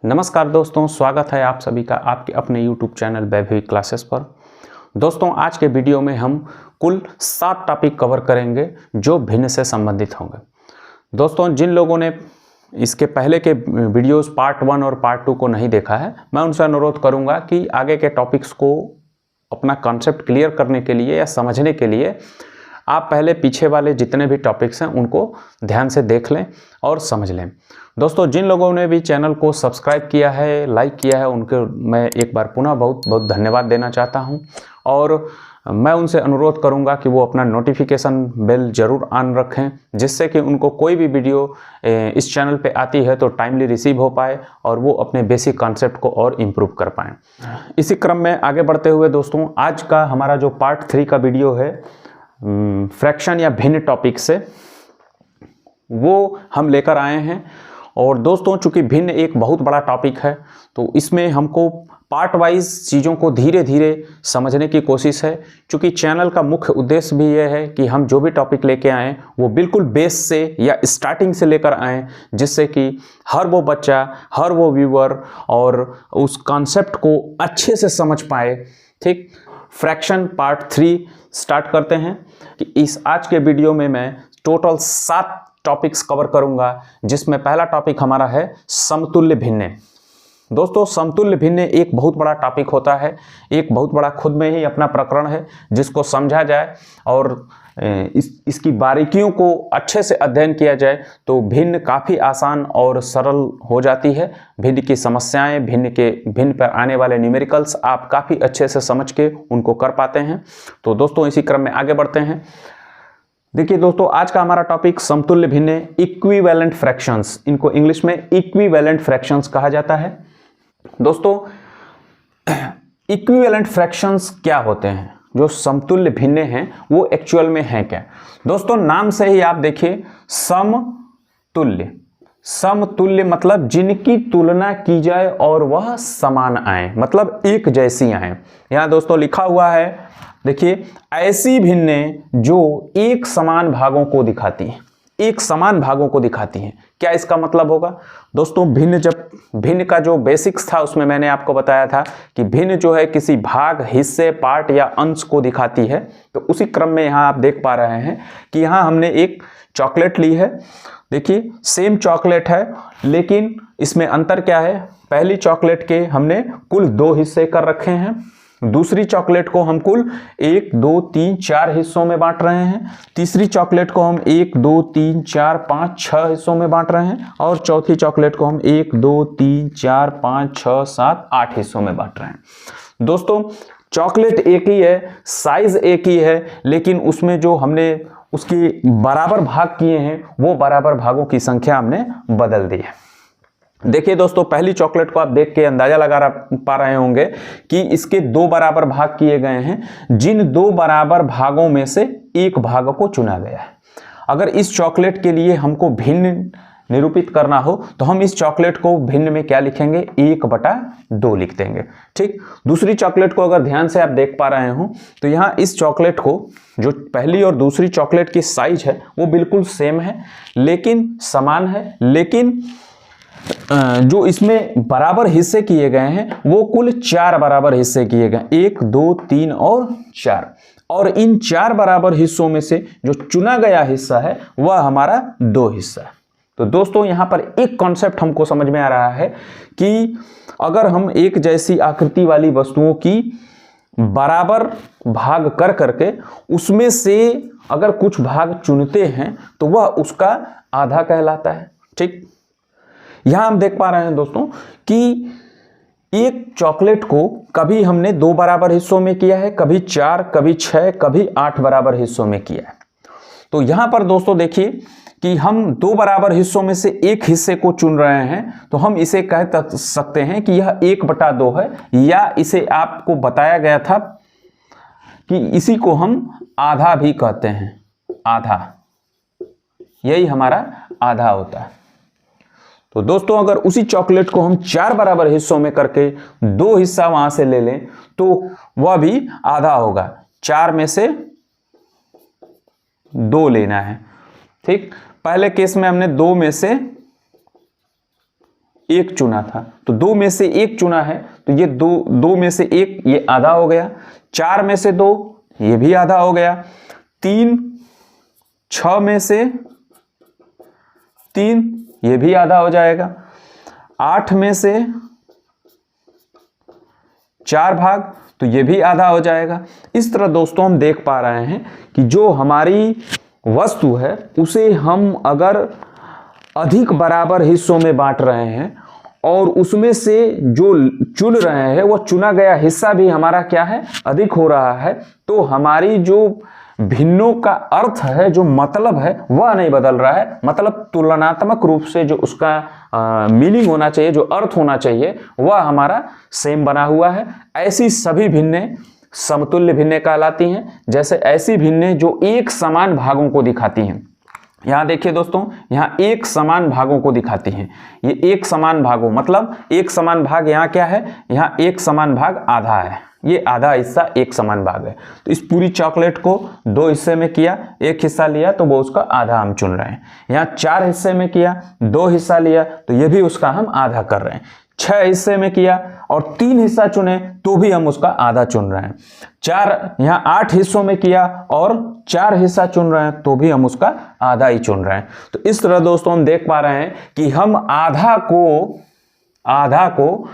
नमस्कार दोस्तों, स्वागत है आप सभी का आपके अपने YouTube चैनल वैभवी क्लासेस पर। दोस्तों, आज के वीडियो में हम कुल 7 टॉपिक कवर करेंगे जो भिन्न से संबंधित होंगे। दोस्तों, जिन लोगों ने इसके पहले के वीडियोस पार्ट 1 और पार्ट 2 को नहीं देखा है, मैं उनसे अनुरोध करूंगा कि आगे के टॉपिक्स को अपना कॉन्सेप्ट क्लियर करने के लिए या समझने के लिए आप पहले पीछे वाले जितने भी टॉपिक्स हैं उनको ध्यान से देख लें और समझ लें। दोस्तों, जिन लोगों ने भी चैनल को सब्सक्राइब किया है, लाइक किया है, उनको मैं एक बार पुनः बहुत बहुत धन्यवाद देना चाहता हूं और मैं उनसे अनुरोध करूंगा कि वो अपना नोटिफिकेशन बेल ज़रूर ऑन रखें, जिससे कि उनको कोई भी वीडियो इस चैनल पे आती है तो टाइमली रिसीव हो पाए और वो अपने बेसिक कॉन्सेप्ट को और इम्प्रूव कर पाएँ। इसी क्रम में आगे बढ़ते हुए दोस्तों, आज का हमारा जो पार्ट 3 का वीडियो है फ्रैक्शन या भिन्न टॉपिक से, वो हम लेकर आए हैं। और दोस्तों, चूंकि भिन्न एक बहुत बड़ा टॉपिक है तो इसमें हमको पार्ट वाइज चीज़ों को धीरे धीरे समझने की कोशिश है। चूंकि चैनल का मुख्य उद्देश्य भी यह है कि हम जो भी टॉपिक लेके आएँ वो बिल्कुल बेस से या स्टार्टिंग से लेकर आएँ, जिससे कि हर वो बच्चा, हर वो व्यूअर और उस कॉन्सेप्ट को अच्छे से समझ पाए। ठीक, फ्रैक्शन पार्ट 3 स्टार्ट करते हैं कि इस आज के वीडियो में मैं टोटल 7 टॉपिक्स कवर करूंगा, जिसमें पहला टॉपिक हमारा है समतुल्य भिन्न। दोस्तों, समतुल्य भिन्न एक बहुत बड़ा टॉपिक होता है, एक बहुत बड़ा खुद में ही अपना प्रकरण है, जिसको समझा जाए और इसकी बारीकियों को अच्छे से अध्ययन किया जाए तो भिन्न काफ़ी आसान और सरल हो जाती है। भिन्न की समस्याएं, भिन्न पर आने वाले न्यूमेरिकल्स आप काफ़ी अच्छे से समझ के उनको कर पाते हैं। तो दोस्तों, इसी क्रम में आगे बढ़ते हैं। देखिए दोस्तों, आज का हमारा टॉपिक समतुल्य भिन्न, इक्विवेलेंट फ्रैक्शंस, इनको इंग्लिश में इक्विवेलेंट फ्रैक्शंस कहा जाता है। दोस्तों, इक्विवेलेंट फ्रैक्शंस क्या होते हैं, जो समतुल्य भिन्न हैं वो एक्चुअल में हैं क्या? दोस्तों, नाम से ही आप देखिए, समतुल्य, समतुल्य मतलब जिनकी तुलना की जाए और वह समान आए, मतलब एक जैसी आए। यहां दोस्तों लिखा हुआ है, देखिए, ऐसी भिन्न जो एक समान भागों को दिखाती है, एक समान भागों को दिखाती हैं। क्या इसका मतलब होगा? दोस्तों, भिन्न का जो बेसिक्स था उसमें मैंने आपको बताया था कि भिन्न जो है किसी भाग, हिस्से, पार्ट या अंश को दिखाती है। तो उसी क्रम में यहाँ आप देख पा रहे हैं कि यहाँ हमने एक चॉकलेट ली है। देखिए, सेम चॉकलेट है, लेकिन इसमें अंतर क्या है? पहली चॉकलेट के हमने कुल 2 हिस्से कर रखे हैं, दूसरी चॉकलेट को हम कुल 1, 2, 3, 4 हिस्सों में बांट रहे हैं, तीसरी चॉकलेट को हम 1, 2, 3, 4, 5, 6 हिस्सों में बांट रहे हैं और चौथी चॉकलेट को हम 1, 2, 3, 4, 5, 6, 7, 8 हिस्सों में बांट रहे हैं। दोस्तों, चॉकलेट एक ही है, साइज एक ही है, लेकिन उसमें जो हमने उसकी बराबर भाग किए हैं वो बराबर भागों की संख्या हमने बदल दी है। देखिए दोस्तों, पहली चॉकलेट को आप देख के अंदाजा लगा पा रहे होंगे कि इसके 2 बराबर भाग किए गए हैं। जिन 2 बराबर भागों में से एक भाग को चुना गया है। अगर इस चॉकलेट के लिए हमको भिन्न निरूपित करना हो तो हम इस चॉकलेट को भिन्न में क्या लिखेंगे? 1/2 लिख देंगे। ठीक, दूसरी चॉकलेट को अगर ध्यान से आप देख पा रहे हो तो यहाँ इस चॉकलेट को, जो पहली और दूसरी चॉकलेट की साइज है वो बिल्कुल सेम है, लेकिन समान है, लेकिन जो इसमें बराबर हिस्से किए गए हैं वो कुल 4 बराबर हिस्से किए गए, 1, 2, 3 और 4। और इन 4 बराबर हिस्सों में से जो चुना गया हिस्सा है वह हमारा 2 हिस्सा है। तो दोस्तों, यहां पर एक कॉन्सेप्ट हमको समझ में आ रहा है कि अगर हम एक जैसी आकृति वाली वस्तुओं की बराबर भाग कर करके उसमें से अगर कुछ भाग चुनते हैं तो वह उसका आधा कहलाता है। ठीक, यहां हम देख पा रहे हैं दोस्तों कि एक चॉकलेट को कभी हमने 2 बराबर हिस्सों में किया है, कभी 4, कभी 6, कभी 8 बराबर हिस्सों में किया है। तो यहां पर दोस्तों देखिए कि हम 2 बराबर हिस्सों में से एक हिस्से को चुन रहे हैं, तो हम इसे कह सकते हैं कि यह 1/2 है, या इसे आपको बताया गया था कि इसी को हम आधा भी कहते हैं। आधा, यही हमारा आधा होता है। तो दोस्तों, अगर उसी चॉकलेट को हम 4 बराबर हिस्सों में करके 2 हिस्सा वहां से ले लें तो वह भी आधा होगा। 4 में से 2 लेना है। ठीक, पहले केस में हमने 2 में से एक चुना था, तो 2 में से 1 चुना है, तो ये 2 में से 1 ये आधा हो गया। 4 में से 2 ये भी आधा हो गया। 3 6 में से 3 ये भी आधा हो जाएगा। 8 में से 4 भाग, तो ये भी आधा हो जाएगा। इस तरह दोस्तों हम देख पा रहे हैं कि जो हमारी वस्तु है उसे हम अगर अधिक बराबर हिस्सों में बांट रहे हैं और उसमें से जो चुन रहे हैं वो चुना गया हिस्सा भी हमारा क्या है, अधिक हो रहा है, तो हमारी जो भिन्नों का अर्थ है, जो मतलब है, वह नहीं बदल रहा है। मतलब तुलनात्मक रूप से जो उसका मीनिंग होना चाहिए, जो अर्थ होना चाहिए, वह हमारा सेम बना हुआ है। ऐसी सभी भिन्नें समतुल्य भिन्नें कहलाती हैं। जैसे ऐसी भिन्नें जो एक समान भागों को दिखाती हैं। यहाँ देखिए दोस्तों, यहाँ एक समान भागों को दिखाती हैं। ये एक समान भागों मतलब एक समान भाग यहाँ क्या है, यहाँ एक समान भाग आधा है, ये आधा हिस्सा एक समान भाग है। तो इस पूरी चॉकलेट को 2 हिस्से में किया, एक हिस्सा लिया तो वो उसका आधा हम चुन रहे हैं। यहाँ 4 हिस्से में किया, 2 हिस्सा लिया तो ये भी उसका हम आधा कर रहे हैं। 6 हिस्से में किया और 3 हिस्सा चुने तो भी हम उसका आधा चुन रहे हैं। यहाँ 8 हिस्सों में किया और 4 हिस्सा चुन रहे हैं तो भी हम उसका आधा ही चुन रहे हैं। तो इस तरह दोस्तों हम देख पा रहे हैं कि हम आधा को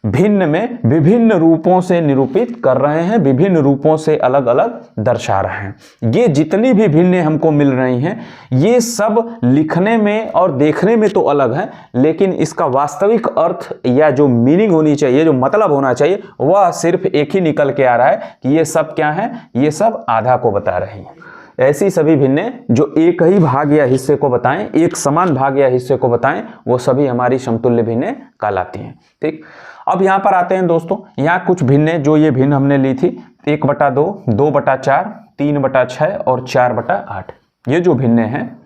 भिन्न में विभिन्न रूपों से निरूपित कर रहे हैं, विभिन्न रूपों से अलग अलग दर्शा रहे हैं। ये जितनी भी भिन्नें हमको मिल रही हैं, ये सब लिखने में और देखने में तो अलग है, लेकिन इसका वास्तविक अर्थ या जो मीनिंग होनी चाहिए, जो मतलब होना चाहिए, वह सिर्फ एक ही निकल के आ रहा है कि ये सब क्या है, ये सब आधा को बता रही हैं। ऐसी सभी भिन्नें जो एक ही भाग या हिस्से को बताएं, एक समान भाग या हिस्से को बताएं, वो सभी हमारी समतुल्य भिन्नें कहलाती हैं। ठीक, अब यहाँ पर आते हैं दोस्तों, यहाँ कुछ भिन्नें जो ये भिन्न हमने ली थी 1/2, 2/4, 3/6 और 4/8। ये जो भिन्नें हैं,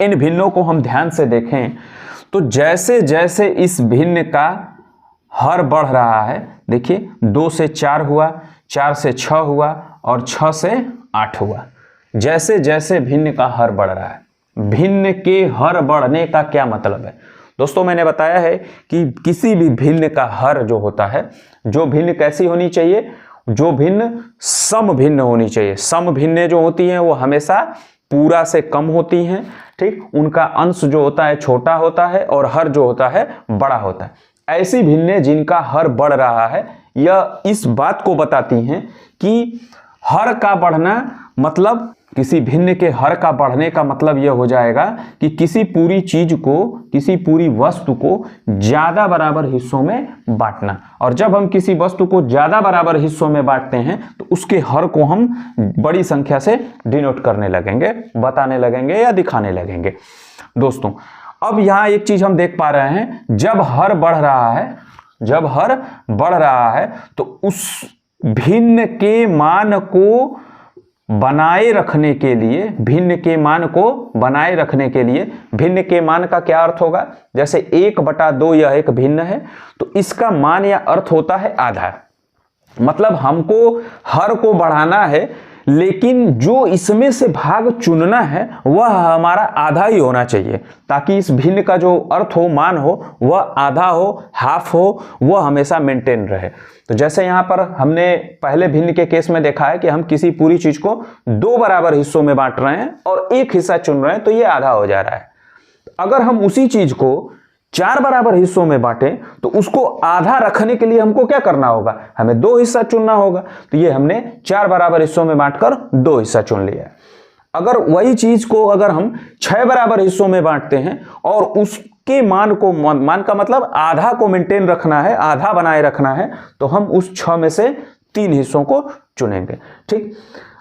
इन भिन्नों को हम ध्यान से देखें तो जैसे जैसे इस भिन्न का हर बढ़ रहा है, देखिए 2 से 4 हुआ, 4 से 6 हुआ और 6 से 8 हुआ। जैसे जैसे भिन्न का हर बढ़ रहा है। भिन्न के हर बढ़ने का क्या मतलब है दोस्तों? मैंने बताया है कि किसी भी भिन्न का हर जो होता है, जो भिन्न कैसी होनी चाहिए, जो भिन्न सम भिन्न होनी चाहिए। सम भिन्नें जो होती हैं वो हमेशा पूरा से कम होती हैं। ठीक, उनका अंश जो होता है छोटा होता है और हर जो होता है बड़ा होता है। ऐसी भिन्नें जिनका हर बढ़ रहा है, यह इस बात को बताती हैं कि हर का बढ़ना मतलब, किसी भिन्न के हर का बढ़ने का मतलब यह हो जाएगा कि किसी पूरी चीज को, किसी पूरी वस्तु को ज्यादा बराबर हिस्सों में बांटना। और जब हम किसी वस्तु को ज्यादा बराबर हिस्सों में बांटते हैं तो उसके हर को हम बड़ी संख्या से डिनोट करने लगेंगे, बताने लगेंगे या दिखाने लगेंगे। दोस्तों अब यहाँ एक चीज हम देख पा रहे हैं, जब हर बढ़ रहा है, जब हर बढ़ रहा है तो उस भिन्न के मान को बनाए रखने के लिए, भिन्न के मान को बनाए रखने के लिए, भिन्न के मान का क्या अर्थ होगा? जैसे 1/2 यह एक भिन्न है तो इसका मान या अर्थ होता है आधा। मतलब हमको हर को बढ़ाना है, लेकिन जो इसमें से भाग चुनना है वह हमारा आधा ही होना चाहिए, ताकि इस भिन्न का जो अर्थ हो, मान हो, वह आधा हो, हाफ हो, वह हमेशा मेंटेन रहे। तो जैसे यहाँ पर हमने पहले भिन्न के केस में देखा है कि हम किसी पूरी चीज को 2 बराबर हिस्सों में बांट रहे हैं और एक हिस्सा चुन रहे हैं तो ये आधा हो जा रहा है। अगर हम उसी चीज को 4 बराबर हिस्सों में बांटें तो उसको आधा रखने के लिए हमको क्या करना होगा? हमें 2 हिस्सा चुनना होगा। तो ये हमने 4 बराबर हिस्सों में बांटकर 2 हिस्सा चुन लिया। अगर वही चीज को अगर हम 6 बराबर हिस्सों में बांटते हैं और उसके मान को, मान का मतलब आधा को मेंटेन रखना है, आधा बनाए रखना है, तो हम उस 6 में से 3 हिस्सों को चुनेंगे। ठीक,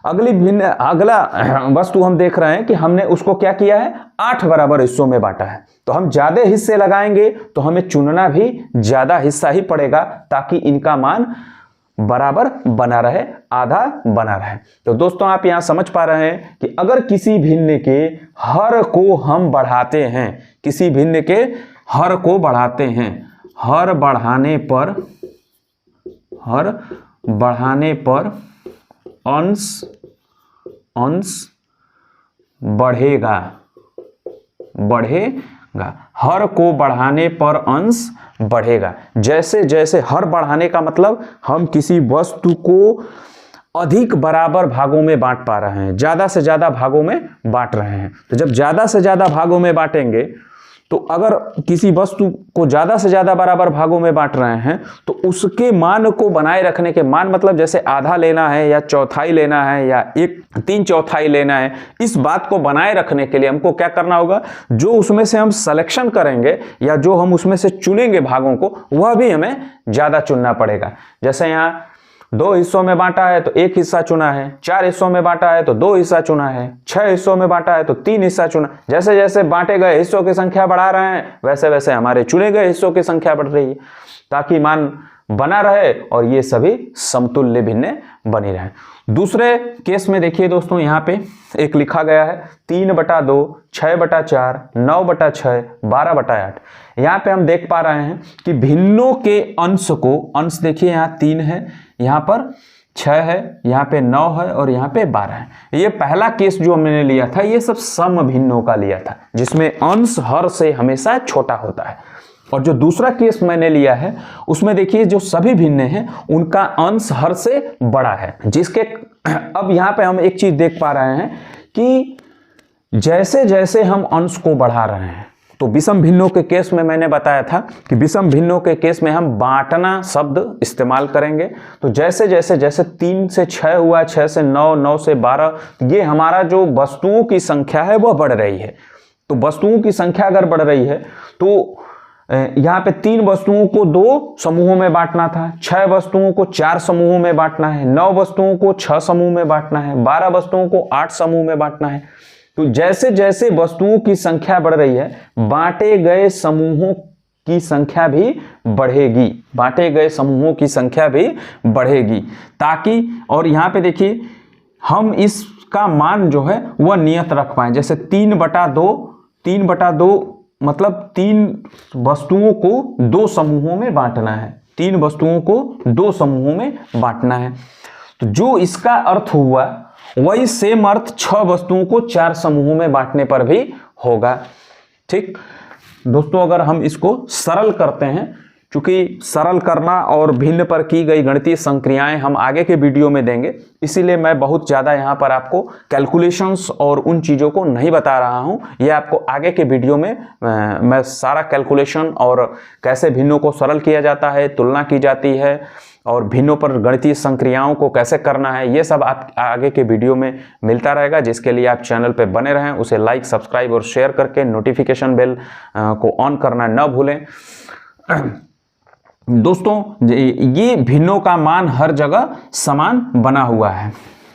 अगला वस्तु हम देख रहे हैं कि हमने उसको क्या किया है, 8 बराबर हिस्सों में बांटा है। तो हम ज्यादा हिस्से लगाएंगे तो हमें चुनना भी ज्यादा हिस्सा ही पड़ेगा, ताकि इनका मान बराबर बना रहे, आधा बना रहे। तो दोस्तों आप यहां समझ पा रहे हैं कि अगर किसी भिन्न के हर को हम बढ़ाते हैं, किसी भिन्न के हर को बढ़ाते हैं, हर बढ़ाने पर अंश बढ़ेगा, हर को बढ़ाने पर अंश बढ़ेगा। जैसे जैसे हर बढ़ाने का मतलब हम किसी वस्तु को अधिक बराबर भागों में बांट पा रहे हैं, ज्यादा से ज्यादा भागों में बांट रहे हैं। तो जब ज्यादा से ज्यादा भागों में बांटेंगे, तो अगर किसी वस्तु को ज्यादा से ज्यादा बराबर भागों में बांट रहे हैं तो उसके मान को बनाए रखने के, मान मतलब जैसे आधा लेना है या चौथाई लेना है या 1/3 लेना है, इस बात को बनाए रखने के लिए हमको क्या करना होगा, जो उसमें से हम सिलेक्शन करेंगे या जो हम उसमें से चुनेंगे भागों को, वह भी हमें ज्यादा चुनना पड़ेगा। जैसे यहाँ 2 हिस्सों में बांटा है तो 1 हिस्सा चुना है, 4 हिस्सों में बांटा है तो 2 हिस्सा चुना है, 6 हिस्सों में बांटा है तो 3 हिस्सा चुना। जैसे जैसे बांटे गए हिस्सों की संख्या बढ़ा रहे हैं, वैसे वैसे हमारे चुने गए हिस्सों की संख्या बढ़ रही है, ताकि मान बना रहे और ये सभी समतुल्य भिन्न बनी रहे। दूसरे केस में देखिए दोस्तों, यहाँ पे एक लिखा गया है 3/2, 6/4, 9/6, 12/8। यहाँ पे हम देख पा रहे हैं कि भिन्नों के अंश को, अंश देखिए यहाँ 3 है, यहाँ पर 6 है, यहाँ पे 9 है और यहाँ पे 12 है। ये पहला केस जो हमने लिया था, ये सब सम भिन्नों का लिया था, जिसमें अंश हर से हमेशा छोटा होता है। और जो दूसरा केस मैंने लिया है, उसमें देखिए जो सभी भिन्न हैं उनका अंश हर से बड़ा है, जिसके अब यहाँ पे हम एक चीज देख पा रहे हैं कि जैसे जैसे हम अंश को बढ़ा रहे हैं, तो विषम भिन्नों के केस में मैंने बताया था कि विषम भिन्नों के केस में हम बांटना शब्द इस्तेमाल करेंगे। तो जैसे जैसे जैसे 3 से 6 हुआ, 6 से 9, 9 से 12, ये हमारा जो वस्तुओं की संख्या है वह बढ़ रही है। तो वस्तुओं की संख्या अगर बढ़ रही है तो यहाँ पे 3 वस्तुओं को 2 समूहों में बांटना था, 6 वस्तुओं को 4 समूहों में बांटना है, 9 वस्तुओं को 6 समूह में बांटना है, 12 वस्तुओं को 8 समूह में बांटना है। तो जैसे जैसे वस्तुओं की संख्या बढ़ रही है, बांटे गए समूहों की संख्या भी बढ़ेगी, बांटे गए समूहों की संख्या भी बढ़ेगी, ताकि, और यहाँ पे देखिए हम इसका मान जो है वह नियत रख पाए। जैसे 3/2 मतलब 3 वस्तुओं को 2 समूहों में बांटना है, 3 वस्तुओं को 2 समूहों में बांटना है। तो जो इसका अर्थ हुआ वही सेम अर्थ 6 वस्तुओं को 4 समूहों में बांटने पर भी होगा। ठीक दोस्तों, अगर हम इसको सरल करते हैं, चूंकि सरल करना और भिन्न पर की गई गणितीय संक्रियाएं हम आगे के वीडियो में देंगे, इसीलिए मैं बहुत ज़्यादा यहाँ पर आपको कैलकुलेशंस और उन चीज़ों को नहीं बता रहा हूँ। ये आपको आगे के वीडियो में मैं सारा कैलकुलेशन और कैसे भिन्नों को सरल किया जाता है, तुलना की जाती है और भिन्नों पर गणितीय संक्रियाओं को कैसे करना है, ये सब आप आगे के वीडियो में मिलता रहेगा। जिसके लिए आप चैनल पे बने रहें, उसे लाइक, सब्सक्राइब और शेयर करके नोटिफिकेशन बेल को ऑन करना न भूलें। दोस्तों, ये भिन्नों का मान हर जगह समान बना हुआ है।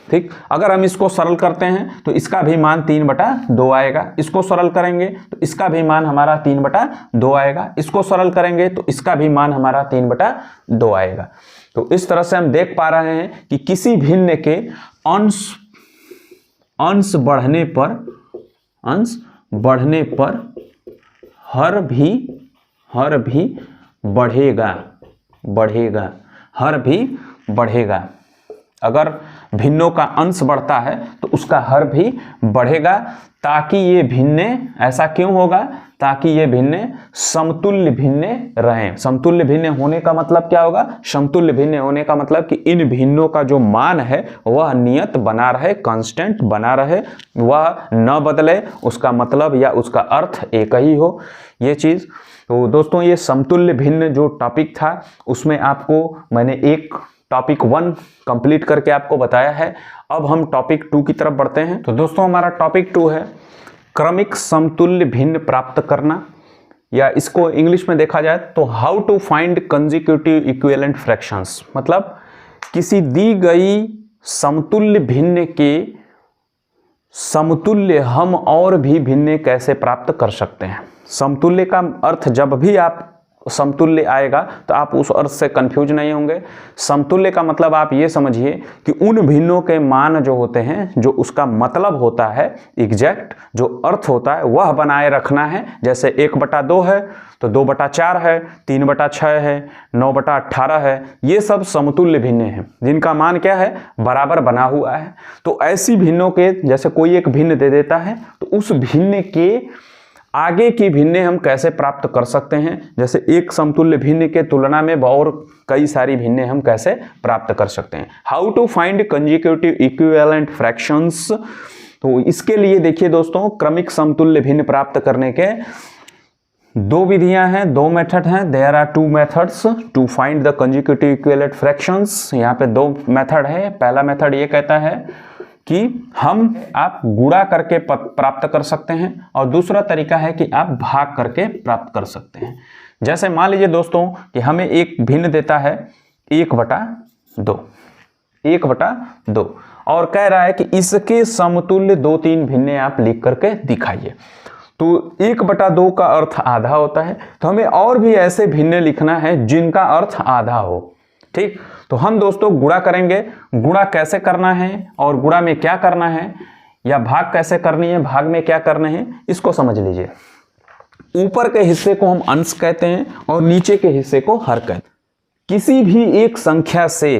ठीक, अगर हम इसको सरल करते हैं तो इसका भी मान 3/2 आएगा, इसको सरल करेंगे तो इसका भी मान हमारा 3/2 आएगा, इसको सरल करेंगे तो इसका भी मान हमारा 3/2 आएगा। तो इस तरह से हम देख पा रहे हैं कि किसी भिन्न के अंश बढ़ने पर हर भी बढ़ेगा। अगर भिन्नों का अंश बढ़ता है तो उसका हर भी बढ़ेगा, ताकि ये भिन्न, ऐसा क्यों होगा, ताकि ये भिन्न समतुल्य भिन्न रहें। समतुल्य भिन्न होने का मतलब क्या होगा, समतुल्य भिन्न होने का मतलब कि इन भिन्नों का जो मान है वह नियत बना रहे, कांस्टेंट बना रहे, वह न बदले, उसका मतलब या उसका अर्थ एक ही हो, ये चीज़। तो दोस्तों, ये समतुल्य भिन्न जो टॉपिक था उसमें आपको मैंने एक टॉपिक 1 कंप्लीट करके आपको बताया है। अब हम टॉपिक 2 की तरफ बढ़ते हैं। तो दोस्तों, हमारा टॉपिक 2 है क्रमिक समतुल्य भिन्न प्राप्त करना, या इसको इंग्लिश में देखा जाए तो how to find consecutive equivalent fractions. मतलब किसी दी गई समतुल्य भिन्न के समतुल्य हम और भी भिन्न कैसे प्राप्त कर सकते हैं। समतुल्य का अर्थ जब भी आप समतुल्य आएगा तो आप उस अर्थ से कंफ्यूज नहीं होंगे। समतुल्य का मतलब आप ये समझिए कि उन भिन्नों के मान जो होते हैं, जो उसका मतलब होता है, एग्जैक्ट जो अर्थ होता है वह बनाए रखना है। जैसे 1/2 है तो 2/4 है, 3/6 है, 9/18 है, ये सब समतुल्य भिन्न हैं जिनका मान क्या है, बराबर बना हुआ है। तो ऐसी भिन्नों के, जैसे कोई एक भिन्न दे देता है तो उस भिन्न के आगे की भिन्नें हम कैसे प्राप्त कर सकते हैं, जैसे एक समतुल्य भिन्न के तुलना में और कई सारी भिन्नें हम कैसे प्राप्त कर सकते हैं। How to find consecutive equivalent fractions. तो इसके लिए देखिए दोस्तों, क्रमिक समतुल्य भिन्न प्राप्त करने के दो विधियां हैं, दो मेथड हैं। There are two methods to find the consecutive equivalent fractions. यहाँ पे दो मेथड है। पहला मेथड ये कहता है कि आप गुणा करके प्राप्त कर सकते हैं, और दूसरा तरीका है कि आप भाग करके प्राप्त कर सकते हैं। जैसे मान लीजिए दोस्तों कि हमें एक भिन्न देता है 1/2 और कह रहा है कि इसके समतुल्य 2-3 भिन्नें आप लिख करके दिखाइए। तो 1/2 का अर्थ आधा होता है, तो हमें और भी ऐसे भिन्नें लिखना है जिनका अर्थ आधा हो। ठीक, तो हम दोस्तों गुणा करेंगे। गुणा कैसे करना है और गुणा में क्या करना है, या भाग कैसे करनी है, भाग में क्या करना है, इसको समझ लीजिए। ऊपर के हिस्से को हम अंश कहते हैं और नीचे के हिस्से को हर कहते हैं। किसी भी एक संख्या से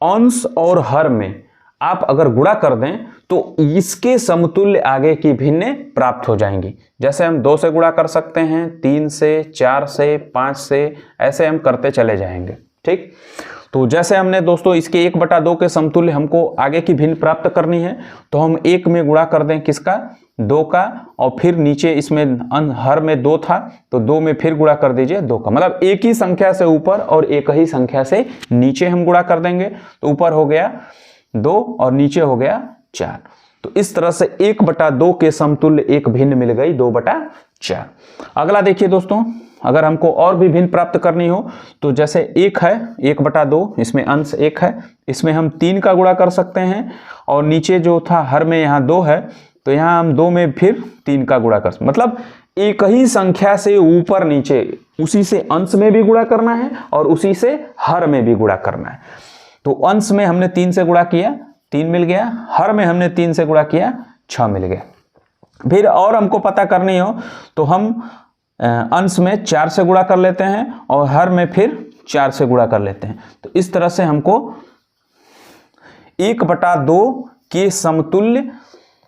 अंश और हर में आप अगर गुणा कर दें तो इसके समतुल्य आगे की भिन्नें प्राप्त हो जाएंगी। जैसे हम 2 से गुणा कर सकते हैं, 3 से, 4 से, 5 से, ऐसे हम करते चले जाएंगे। ठीक, तो जैसे हमने दोस्तों इसके 1/2 के समतुल्य हमको आगे की भिन्न प्राप्त करनी है, तो हम 1 में गुणा कर दें किसका, 2 का, और फिर नीचे इसमें हर में 2 था तो 2 में फिर गुणा कर दीजिए 2 का। मतलब एक ही संख्या से ऊपर और एक ही संख्या से नीचे हम गुणा कर देंगे, तो ऊपर हो गया 2 और नीचे हो गया 4। तो इस तरह से 1/2 के समतुल्य एक भिन्न मिल गई 2/4। अगला देखिए दोस्तों, अगर हमको और भी भिन्न प्राप्त करनी हो तो जैसे 1 है 1/2, इसमें अंश 1 है, इसमें हम 3 का गुणा कर सकते हैं, और नीचे जो था हर में यहाँ 2 है तो यहाँ हम 2 में फिर 3 का गुणा कर सकते। मतलब एक ही संख्या से ऊपर नीचे उसी से अंश में भी गुणा करना है और उसी से हर में भी गुणा करना है। तो अंश में हमने 3 से गुणा किया, 3 मिल गया, हर में हमने 3 से गुणा किया, 6 मिल गया। फिर और हमको पता करनी हो तो हम अंश में 4 से गुणा कर लेते हैं और हर में फिर 4 से गुणा कर लेते हैं। तो इस तरह से हमको 1/2 के समतुल्य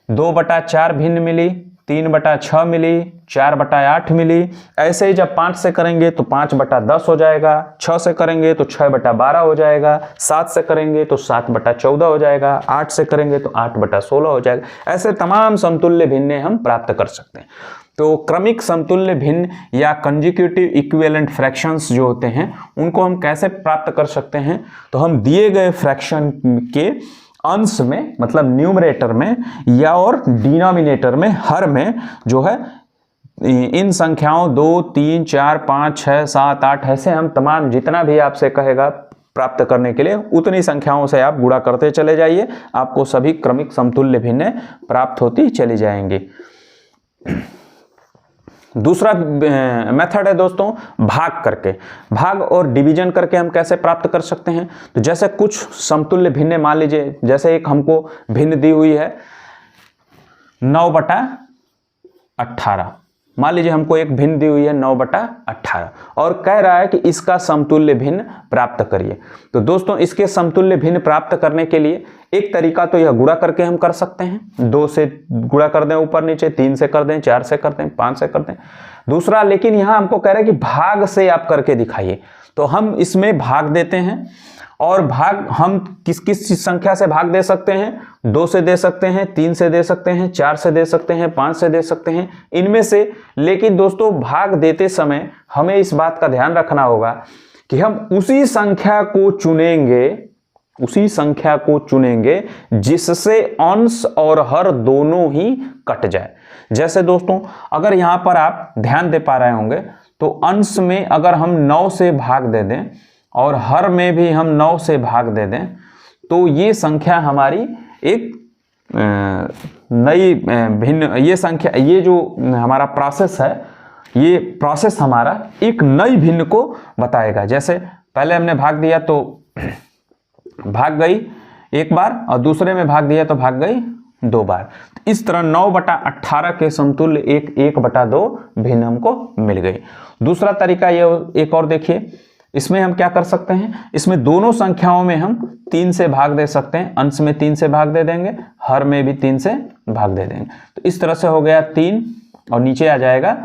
2/4 भिन्न मिली, 3/6 मिली, 4/8 मिली। ऐसे ही जब 5 से करेंगे तो 5/10 हो जाएगा, 6 से करेंगे तो 6/12 हो जाएगा, 7 से करेंगे तो 7/14 हो जाएगा, 8 से करेंगे तो 8/16 हो जाएगा। ऐसे तमाम समतुल्य भिन्नें हम प्राप्त कर सकते हैं। तो क्रमिक समतुल्य भिन्न या कंसेक्यूटिव इक्विवेलेंट फ्रैक्शंस जो होते हैं उनको हम कैसे प्राप्त कर सकते हैं, तो हम दिए गए फ्रैक्शन के अंश में, मतलब न्यूमरेटर में या और डिनोमिनेटर में, हर में जो है इन संख्याओं 2, 3, 4, 5, 6, 7, 8 ऐसे हम तमाम जितना भी आपसे कहेगा प्राप्त करने के लिए उतनी संख्याओं से आप गुणा करते चले जाइए, आपको सभी क्रमिक समतुल्य भिन्नें प्राप्त होती चली जाएंगी। दूसरा मेथड है दोस्तों भाग करके। भाग और डिवीजन करके हम कैसे प्राप्त कर सकते हैं, तो जैसे कुछ समतुल्य भिन्नें मान लीजिए, जैसे एक हमको भिन्न दी हुई है 9/18, मान लीजिए हमको एक भिन्न दी हुई है 9/18 और कह रहा है कि इसका समतुल्य भिन्न प्राप्त करिए। तो दोस्तों इसके समतुल्य भिन्न प्राप्त करने के लिए एक तरीका तो यह गुणा करके हम कर सकते हैं, 2 से गुणा कर दें ऊपर नीचे, 3 से कर दें, 4 से कर दें, 5 से कर दें। दूसरा, लेकिन यहां हमको कह रहा है कि भाग से आप करके दिखाइए, तो हम इसमें भाग देते हैं। और भाग हम किस किस संख्या से भाग दे सकते हैं, 2 से दे सकते हैं, 3 से दे सकते हैं, 4 से दे सकते हैं, 5 से दे सकते हैं, इनमें से। लेकिन दोस्तों भाग देते समय हमें इस बात का ध्यान रखना होगा कि हम उसी संख्या को चुनेंगे जिससे अंश और हर दोनों ही कट जाए। जैसे दोस्तों अगर यहां पर आप ध्यान दे पा रहे होंगे तो अंश में अगर हम 9 से भाग दे दें और हर में भी हम 9 से भाग दे दें, तो ये संख्या हमारी एक नई भिन्न, ये संख्या, ये जो हमारा प्रोसेस है, ये प्रोसेस हमारा एक नई भिन्न को बताएगा। जैसे पहले हमने भाग दिया तो भाग गई एक बार, और दूसरे में भाग दिया तो भाग गई 2 बार। इस तरह 9/18 के समतुल्य 1/2 भिन्न हमको मिल गई। दूसरा तरीका ये एक और देखिए, इसमें हम क्या कर सकते हैं, इसमें दोनों संख्याओं में हम 3 से भाग दे सकते हैं। अंश में 3 से भाग दे देंगे, हर में भी 3 से भाग दे देंगे। तो इस तरह से हो गया 3 और नीचे आ जाएगा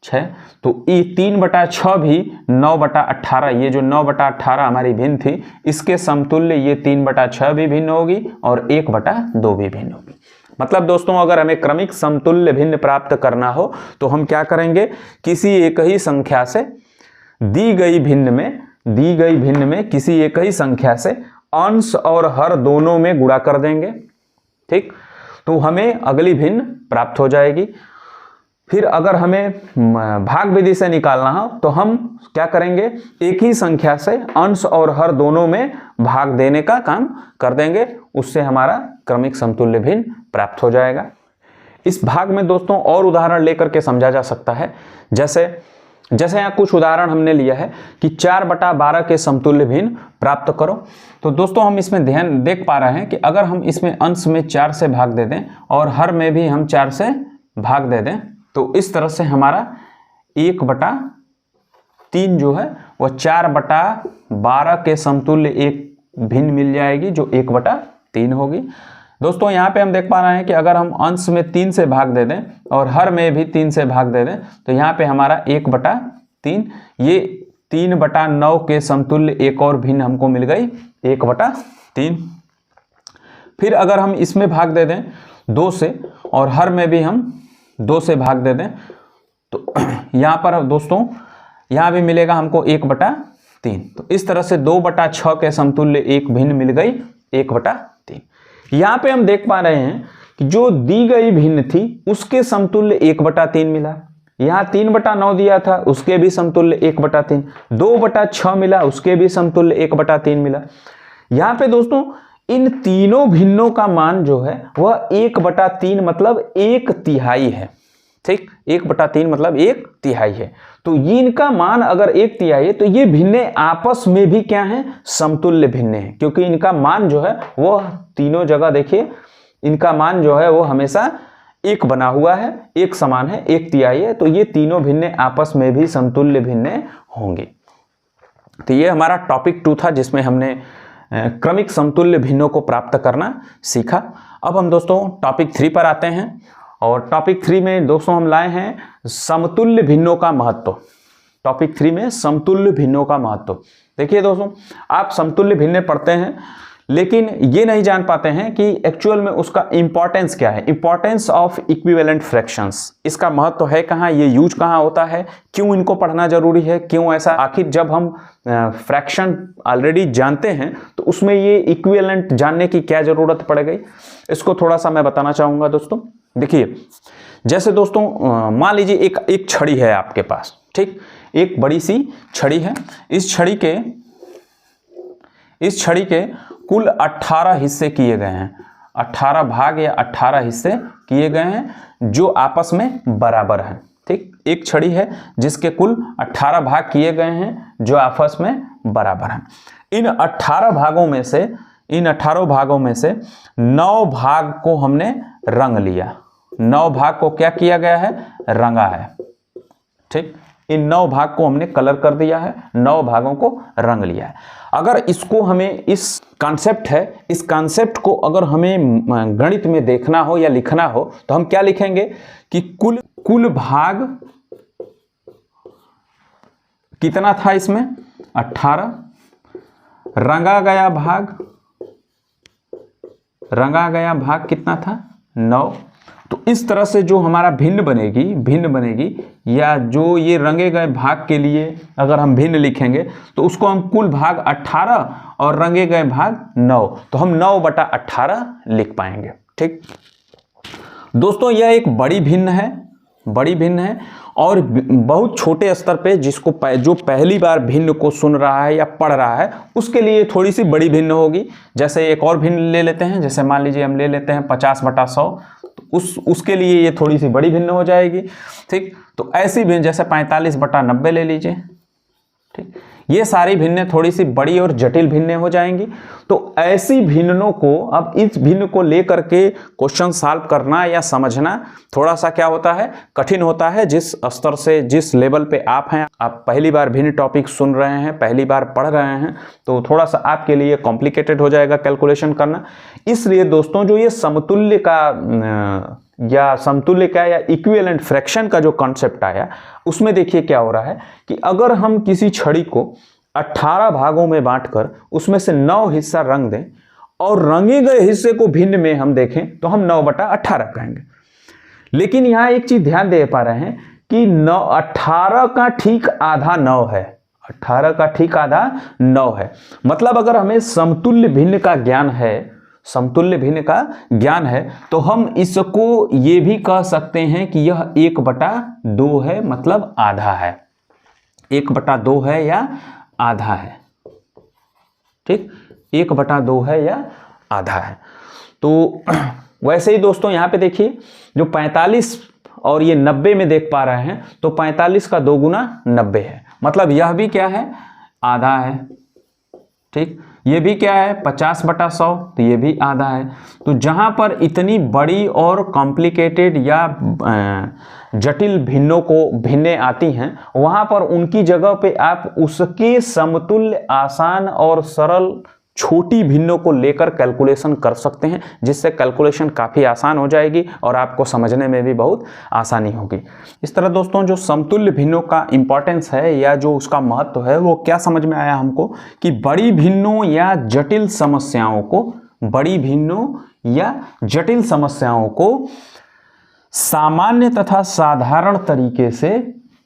6, तो ये 3/6 भी 9/18, ये जो 9/18 हमारी भिन्न थी इसके समतुल्य ये 3/6 भी भिन्न होगी और 1/2 भी भिन्न होगी। मतलब दोस्तों अगर हमें क्रमिक समतुल्य भिन्न प्राप्त करना हो तो हम क्या करेंगे, किसी एक ही संख्या से दी गई भिन्न में किसी एक ही संख्या से अंश और हर दोनों में गुणा कर देंगे, ठीक, तो हमें अगली भिन्न प्राप्त हो जाएगी। फिर अगर हमें भाग विधि से निकालना हो तो हम क्या करेंगे, एक ही संख्या से अंश और हर दोनों में भाग देने का काम कर देंगे, उससे हमारा क्रमिक समतुल्य भिन्न प्राप्त हो जाएगा। इस भाग में दोस्तों और उदाहरण लेकर के समझा जा सकता है। जैसे यहाँ कुछ उदाहरण हमने लिया है कि 4/12 के समतुल्य भिन्न प्राप्त करो। तो दोस्तों हम इसमें ध्यान देख पा रहे हैं कि अगर हम इसमें अंश में 4 से भाग दे दें और हर में भी हम 4 से भाग दे दें तो इस तरह से हमारा 1/3 जो है वह 4/12 के समतुल्य एक भिन्न मिल जाएगी जो 1/3 होगी। दोस्तों यहाँ पे हम देख पा रहे हैं कि अगर हम अंश में 3 से भाग दे दें और हर में भी 3 से भाग दे दें तो यहाँ पे हमारा 1/3, ये 3/9 के समतुल्य एक और भिन्न हमको मिल गई 1/3। फिर अगर हम इसमें भाग दे दें 2 से और हर में भी हम 2 से भाग दे दें तो यहाँ पर दोस्तों यहाँ भी मिलेगा हमको 1/3। तो इस तरह से 2/6 के समतुल्य एक भिन्न मिल गई 1/3। यहाँ पे हम देख पा रहे हैं कि जो दी गई भिन्न थी उसके समतुल्य 1/3 मिला, यहाँ 3/9 दिया था उसके भी समतुल्य 1/3, 2/6 मिला उसके भी समतुल्य 1/3 मिला। यहाँ पे दोस्तों इन तीनों भिन्नों का मान जो है वह 1/3 मतलब 1/3 है, ठीक, 1/3 मतलब 1/3 है। तो इनका मान अगर 1/3 है तो ये भिन्ने आपस में भी क्या है, समतुल्य भिन्न है, क्योंकि इनका मान जो है वह तीनों जगह देखिए इनका मान जो है वो हमेशा एक बना हुआ है, एक समान है, 1/3 है, तो ये तीनों भिन्ने आपस में भी समतुल्य भिन्न होंगे। तो ये हमारा टॉपिक 2 था जिसमें हमने क्रमिक समतुल्य भिन्नों को प्राप्त करना सीखा। अब हम दोस्तों टॉपिक 3 पर आते हैं और टॉपिक 3 में दोस्तों हम लाए हैं समतुल्य भिन्नों का महत्व। टॉपिक 3 में समतुल्य भिन्नों का महत्व। देखिए दोस्तों आप समतुल्य भिन्न पढ़ते हैं लेकिन ये नहीं जान पाते हैं कि एक्चुअल में उसका इंपॉर्टेंस क्या है, इंपॉर्टेंस ऑफ इक्विवेलेंट फ्रैक्शंस, इसका महत्व है कहाँ, ये यूज कहाँ होता है, क्यों इनको पढ़ना जरूरी है, क्यों ऐसा, आखिर जब हम फ्रैक्शन ऑलरेडी जानते हैं तो उसमें ये इक्विवेलेंट जानने की क्या जरूरत पड़ गई, इसको थोड़ा सा मैं बताना चाहूँगा दोस्तों। देखिए जैसे दोस्तों मान लीजिए एक छड़ी है आपके पास, ठीक, एक बड़ी सी छड़ी है, इस छड़ी के कुल 18 हिस्से किए गए हैं, 18 भाग या 18 हिस्से किए गए हैं जो आपस में बराबर हैं, ठीक, एक छड़ी है जिसके कुल 18 भाग किए गए हैं जो आपस में बराबर हैं। इन 18 भागों में से 9 भाग को हमने रंग लिया, 9 भाग को क्या किया गया है, रंगा है, ठीक, इन 9 भाग को हमने कलर कर दिया है, 9 भागों को रंग लिया है। अगर इसको हमें इस कॉन्सेप्ट को अगर हमें गणित में देखना हो या लिखना हो तो हम क्या लिखेंगे कि कुल भाग कितना था इसमें 18, रंगा गया भाग कितना था 9। तो इस तरह से जो हमारा भिन्न बनेगी या जो ये रंगे गए भाग के लिए अगर हम भिन्न लिखेंगे तो उसको हम कुल भाग 18 और रंगे गए भाग 9, तो हम 9/18 लिख पाएंगे, ठीक। दोस्तों यह एक बड़ी भिन्न है और बहुत छोटे स्तर पे जो पहली बार भिन्न को सुन रहा है या पढ़ रहा है उसके लिए थोड़ी सी बड़ी भिन्न होगी। जैसे एक और भिन्न ले लेते हैं, जैसे मान लीजिए हम ले लेते हैं 50/100, तो उसके लिए ये थोड़ी सी बड़ी भिन्न हो जाएगी, ठीक। तो ऐसी भिन्न जैसे 45/90 ले लीजिए, ठीक, ये सारी भिन्नें थोड़ी सी बड़ी और जटिल भिन्नें हो जाएंगी। तो ऐसी भिन्नों को अब इस भिन्न को लेकर के क्वेश्चन सॉल्व करना या समझना थोड़ा सा क्या होता है, कठिन होता है। जिस स्तर से जिस लेवल पे आप हैं, आप पहली बार भिन्न टॉपिक सुन रहे हैं, पहली बार पढ़ रहे हैं, तो थोड़ा सा आपके लिए कॉम्प्लिकेटेड हो जाएगा कैलकुलेशन करना। इसलिए दोस्तों जो ये समतुल्य का या इक्विवेलेंट फ्रैक्शन का जो कॉन्सेप्ट आया, उसमें देखिए क्या हो रहा है कि अगर हम किसी छड़ी को 18 भागों में बांटकर उसमें से 9 हिस्सा रंग दें और रंगे गए हिस्से को भिन्न में हम देखें तो हम 9/18 कहेंगे। लेकिन यहां एक चीज ध्यान दे पा रहे हैं कि 18 का ठीक आधा 9 है, 18 का ठीक आधा 9 है। मतलब अगर हमें समतुल्य भिन्न का ज्ञान है, समतुल्य भिन्न का ज्ञान है, तो हम इसको ये भी कह सकते हैं कि यह 1/2 है, मतलब आधा है, 1/2 है या आधा है। ठीक, 1/2 है या आधा है। तो वैसे ही दोस्तों यहां पे देखिए जो 45 और ये 90 में देख पा रहे हैं, तो 45 का 2 गुना 90 है, मतलब यह भी क्या है, आधा है। ठीक, ये भी क्या है, 50/100, तो ये भी आधा है। तो जहां पर इतनी बड़ी और कॉम्प्लिकेटेड या जटिल भिन्नें आती हैं, वहां पर उनकी जगह पे आप उसके समतुल्य आसान और सरल छोटी भिन्नों को लेकर कैलकुलेशन कर सकते हैं, जिससे कैलकुलेशन काफ़ी आसान हो जाएगी और आपको समझने में भी बहुत आसानी होगी। इस तरह दोस्तों जो समतुल्य भिन्नों का इंपॉर्टेंस है या जो उसका महत्व है, वो क्या समझ में आया हमको कि बड़ी भिन्नों या जटिल समस्याओं को, बड़ी भिन्नों या जटिल समस्याओं को सामान्य तथा साधारण तरीके से,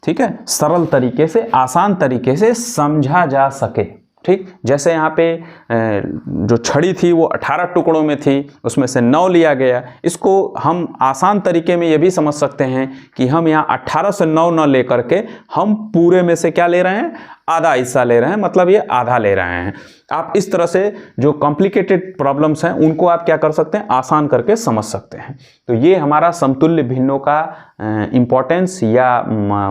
ठीक है, सरल तरीके से, आसान तरीके से समझा जा सके। ठीक, जैसे यहाँ पे जो छड़ी थी वो 18 टुकड़ों में थी, उसमें से 9 लिया गया। इसको हम आसान तरीके में ये भी समझ सकते हैं कि हम यहाँ 18 से 9 न लेकर के हम पूरे में से क्या ले रहे हैं, आधा हिस्सा ले रहे हैं, मतलब ये आधा ले रहे हैं। आप इस तरह से जो कॉम्प्लिकेटेड प्रॉब्लम्स हैं उनको आप क्या कर सकते हैं, आसान करके समझ सकते हैं। तो ये हमारा समतुल्य भिन्नों का इम्पोर्टेंस या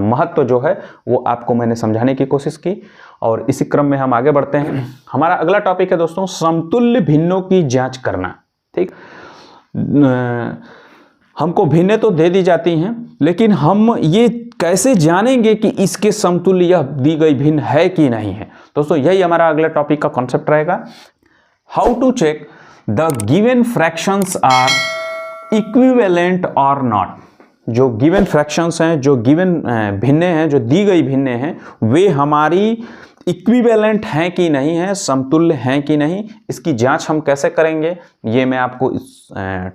महत्व जो है वो आपको मैंने समझाने की कोशिश की, और इसी क्रम में हम आगे बढ़ते हैं। हमारा अगला टॉपिक है दोस्तों समतुल्य भिन्नों की जांच करना। ठीक, हमको भिन्नें तो दे दी जाती हैं, लेकिन हम ये कैसे जानेंगे कि इसके समतुल्य यह दी गई भिन्न है कि नहीं है। दोस्तों यही हमारा अगला टॉपिक का कॉन्सेप्ट रहेगा, how to check the given fractions are equivalent और नॉट। जो गिवन फ्रैक्शंस हैं, जो गिवन भिन्नें हैं, जो दी गई भिन्नें हैं, वे हमारी इक्विवेलेंट हैं कि नहीं है, समतुल्य हैं कि नहीं, इसकी जांच हम कैसे करेंगे, ये मैं आपको इस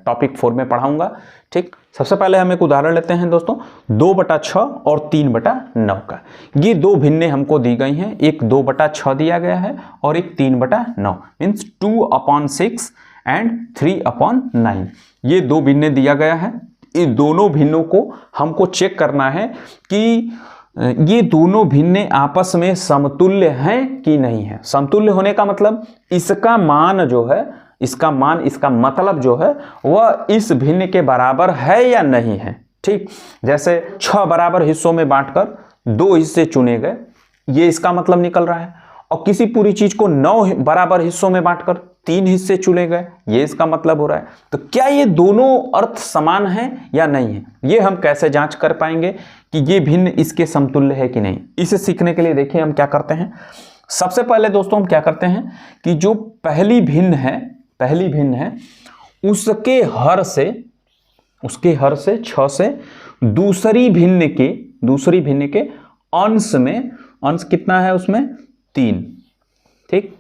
टॉपिक 4 में पढ़ाऊंगा। ठीक, सबसे पहले हम एक उदाहरण लेते हैं दोस्तों, 2/6 और 3/9 का। ये दो भिन्नें हमको दी गई हैं, एक 2/6 दिया गया है और एक 3/9, मीन्स 2/6 एंड 3/9। ये दो भिन्नें दिया गया है। इन दोनों भिन्नों को हमको चेक करना है कि ये दोनों भिन्नें आपस में समतुल्य हैं कि नहीं है। समतुल्य होने का मतलब इसका मान जो है, इसका मान, इसका मतलब जो है वह इस भिन्न के बराबर है या नहीं है। ठीक, जैसे 6 बराबर हिस्सों में बांटकर 2 हिस्से चुने गए, ये इसका मतलब निकल रहा है, और किसी पूरी चीज को 9 बराबर हिस्सों में बांटकर 3 हिस्से चुने गए, ये इसका मतलब हो रहा है। तो क्या ये दोनों अर्थ समान हैं या नहीं है, ये हम कैसे जांच कर पाएंगे कि ये भिन्न इसके समतुल्य है कि नहीं। इसे सीखने के लिए देखिए हम क्या करते हैं। सबसे पहले दोस्तों हम क्या करते हैं कि जो पहली भिन्न है उसके हर से 6 से दूसरी भिन्न के अंश में, अंश कितना है उसमें 3। ठीक,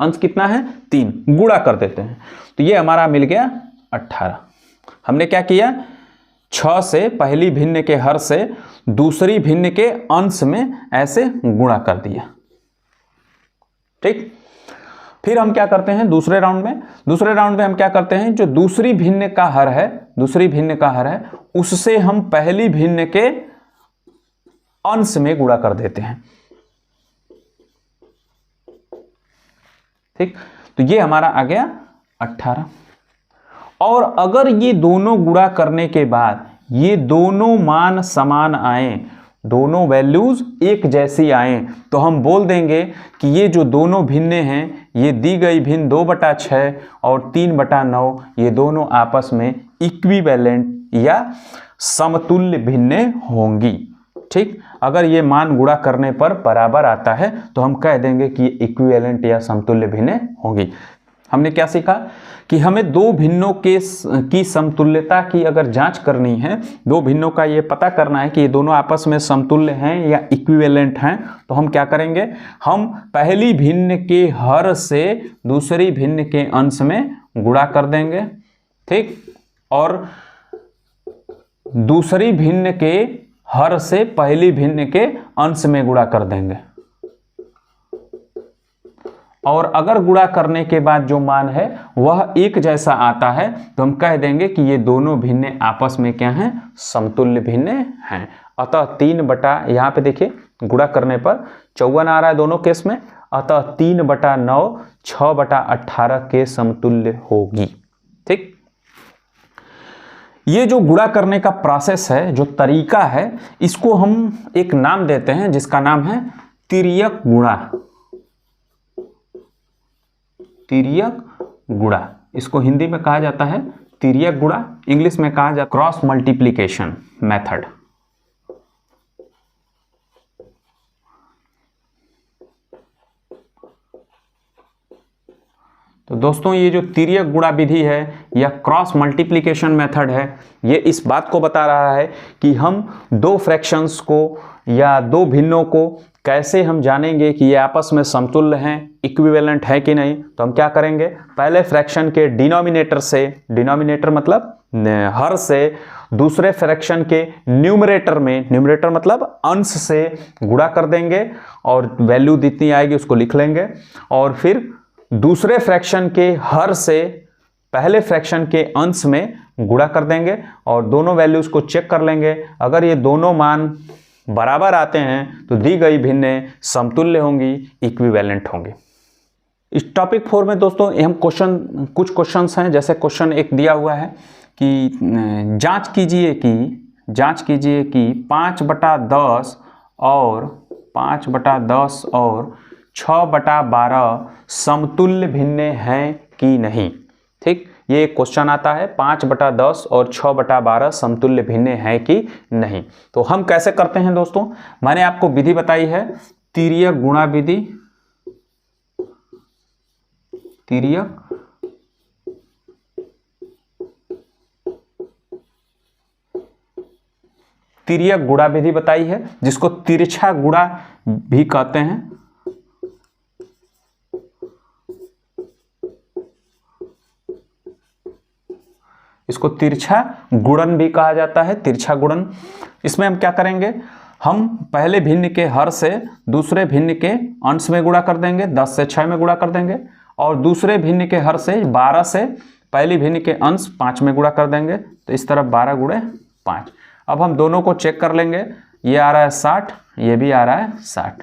अंश कितना है 3, गुणा कर देते हैं, तो ये हमारा मिल गया 18। हमने क्या किया, 6 से पहली भिन्न के हर से दूसरी भिन्न के अंश में ऐसे गुणा कर दिया। ठीक, फिर हम क्या करते हैं दूसरे राउंड में हम क्या करते हैं, जो दूसरी भिन्न का हर है उससे हम पहली भिन्न के अंश में गुणा कर देते हैं। ठीक, तो ये हमारा आ गया 18। और अगर ये दोनों गुणा करने के बाद ये दोनों मान समान आए, दोनों वैल्यूज एक जैसी आए, तो हम बोल देंगे कि ये जो दोनों भिन्ने हैं, ये दी गई भिन्न 2/6 और 3/9, ये दोनों आपस में इक्विवेलेंट या समतुल्य भिन्ने होंगी। ठीक, अगर ये मान गुणा करने पर बराबर आता है तो हम कह देंगे कि इक्विवेलेंट या समतुल्य भिन्ने होंगी। हमने क्या सीखा कि हमें दो भिन्नों की समतुल्यता की अगर जांच करनी है, दो भिन्नों का ये पता करना है कि ये दोनों आपस में समतुल्य हैं या इक्विवेलेंट हैं, तो हम क्या करेंगे, हम पहली भिन्न के हर से दूसरी भिन्न के अंश में गुणा कर देंगे, ठीक, और दूसरी भिन्न के हर से पहली भिन्न के अंश में गुणा कर देंगे, और अगर गुणा करने के बाद जो मान है वह एक जैसा आता है तो हम कह देंगे कि ये दोनों भिन्न आपस में क्या हैं, समतुल्य भिन्न हैं। अतः 3 यहाँ पे देखिए गुणा करने पर 54 आ रहा है दोनों केस में, अतः 3/9 6/18 के समतुल्य होगी। ठीक, ये जो गुणा करने का प्रोसेस है, जो तरीका है, इसको हम एक नाम देते हैं जिसका नाम है तिर्यक गुणा। तिर्यक गुणा, इसको हिंदी में कहा जाता है तिर्यक गुणा, इंग्लिश में कहा जाता है क्रॉस मल्टीप्लिकेशन मेथड। तो दोस्तों ये जो तिर्यक गुणा विधि है या क्रॉस मल्टीप्लिकेशन मेथड है, ये इस बात को बता रहा है कि हम दो फ्रैक्शंस को या दो भिन्नों को कैसे हम जानेंगे कि ये आपस में समतुल्य हैं, इक्विवेलेंट है कि नहीं। तो हम क्या करेंगे, पहले फ्रैक्शन के डिनोमिनेटर से, डिनोमिनेटर मतलब हर से, दूसरे फ्रैक्शन के न्यूमरेटर में, न्यूमरेटर मतलब अंश से गुणा कर देंगे और वैल्यू जितनी आएगी उसको लिख लेंगे, और फिर दूसरे फ्रैक्शन के हर से पहले फ्रैक्शन के अंश में गुणा कर देंगे और दोनों वैल्यूज को चेक कर लेंगे। अगर ये दोनों मान बराबर आते हैं तो दी गई भिन्न समतुल्य होंगी, इक्विवेलेंट होंगी। इस टॉपिक 4 में दोस्तों हम कुछ क्वेश्चंस हैं, जैसे क्वेश्चन एक दिया हुआ है कि जांच कीजिए कि 5/10 और 5/10 और 6/12 समतुल्य भिन्न हैं कि नहीं। ठीक, ये एक क्वेश्चन आता है 5/10 और 6/12 समतुल्य भिन्न है कि नहीं। तो हम कैसे करते हैं दोस्तों, मैंने आपको विधि बताई है तिर्यक गुणा विधि, तिर्यक गुणा विधि बताई है, जिसको तिरछा गुणा भी कहते हैं। इसको तिरछा गुणन भी कहा जाता है, तिरछा गुणन। इसमें हम क्या करेंगे, हम पहले भिन्न के हर से दूसरे भिन्न के अंश में गुणा कर देंगे, 10 से 6 में गुणा कर देंगे, और दूसरे भिन्न के हर से 12 से पहली भिन्न के अंश 5 में गुणा कर देंगे। तो इस तरफ 12 × 5। अब हम दोनों को चेक कर लेंगे, ये आ रहा है 60, ये भी आ रहा है 60।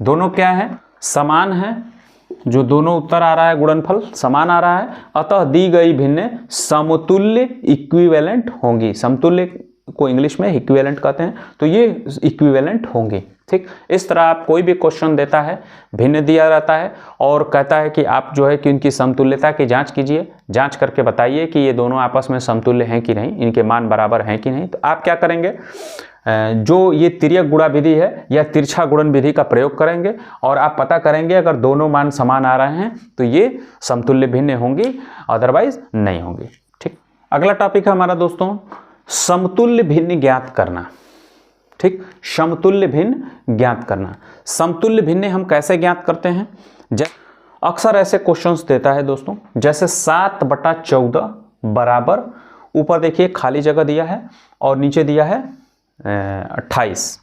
दोनों क्या है, समान है, जो दोनों उत्तर आ रहा है गुणनफल समान आ रहा है, अतः दी गई भिन्न समतुल्य इक्विवेलेंट होंगी। समतुल्य को इंग्लिश में इक्विवेलेंट कहते हैं, तो ये इक्विवेलेंट होंगी। ठीक, इस तरह आप कोई भी क्वेश्चन देता है, भिन्न दिया रहता है और कहता है कि आप जो है कि उनकी समतुल्यता की जांच कीजिए, जांच करके बताइए कि ये दोनों आपस में समतुल्य हैं कि नहीं, इनके मान बराबर हैं कि नहीं। तो आप क्या करेंगे, जो ये तिर्यक गुणा विधि है या तिरछा गुणन विधि का प्रयोग करेंगे और आप पता करेंगे अगर दोनों मान समान आ रहे हैं तो ये समतुल्य भिन्न होंगी, अदरवाइज नहीं होंगी। ठीक, अगला टॉपिक है हमारा दोस्तों समतुल्य भिन्न ज्ञात करना। ठीक, समतुल्य भिन्न ज्ञात करना। समतुल्य भिन्न हम कैसे ज्ञात करते हैं, अक्सर ऐसे क्वेश्चंस देता है दोस्तों, जैसे 7/14 बराबर, ऊपर देखिए खाली जगह दिया है और नीचे दिया है 28।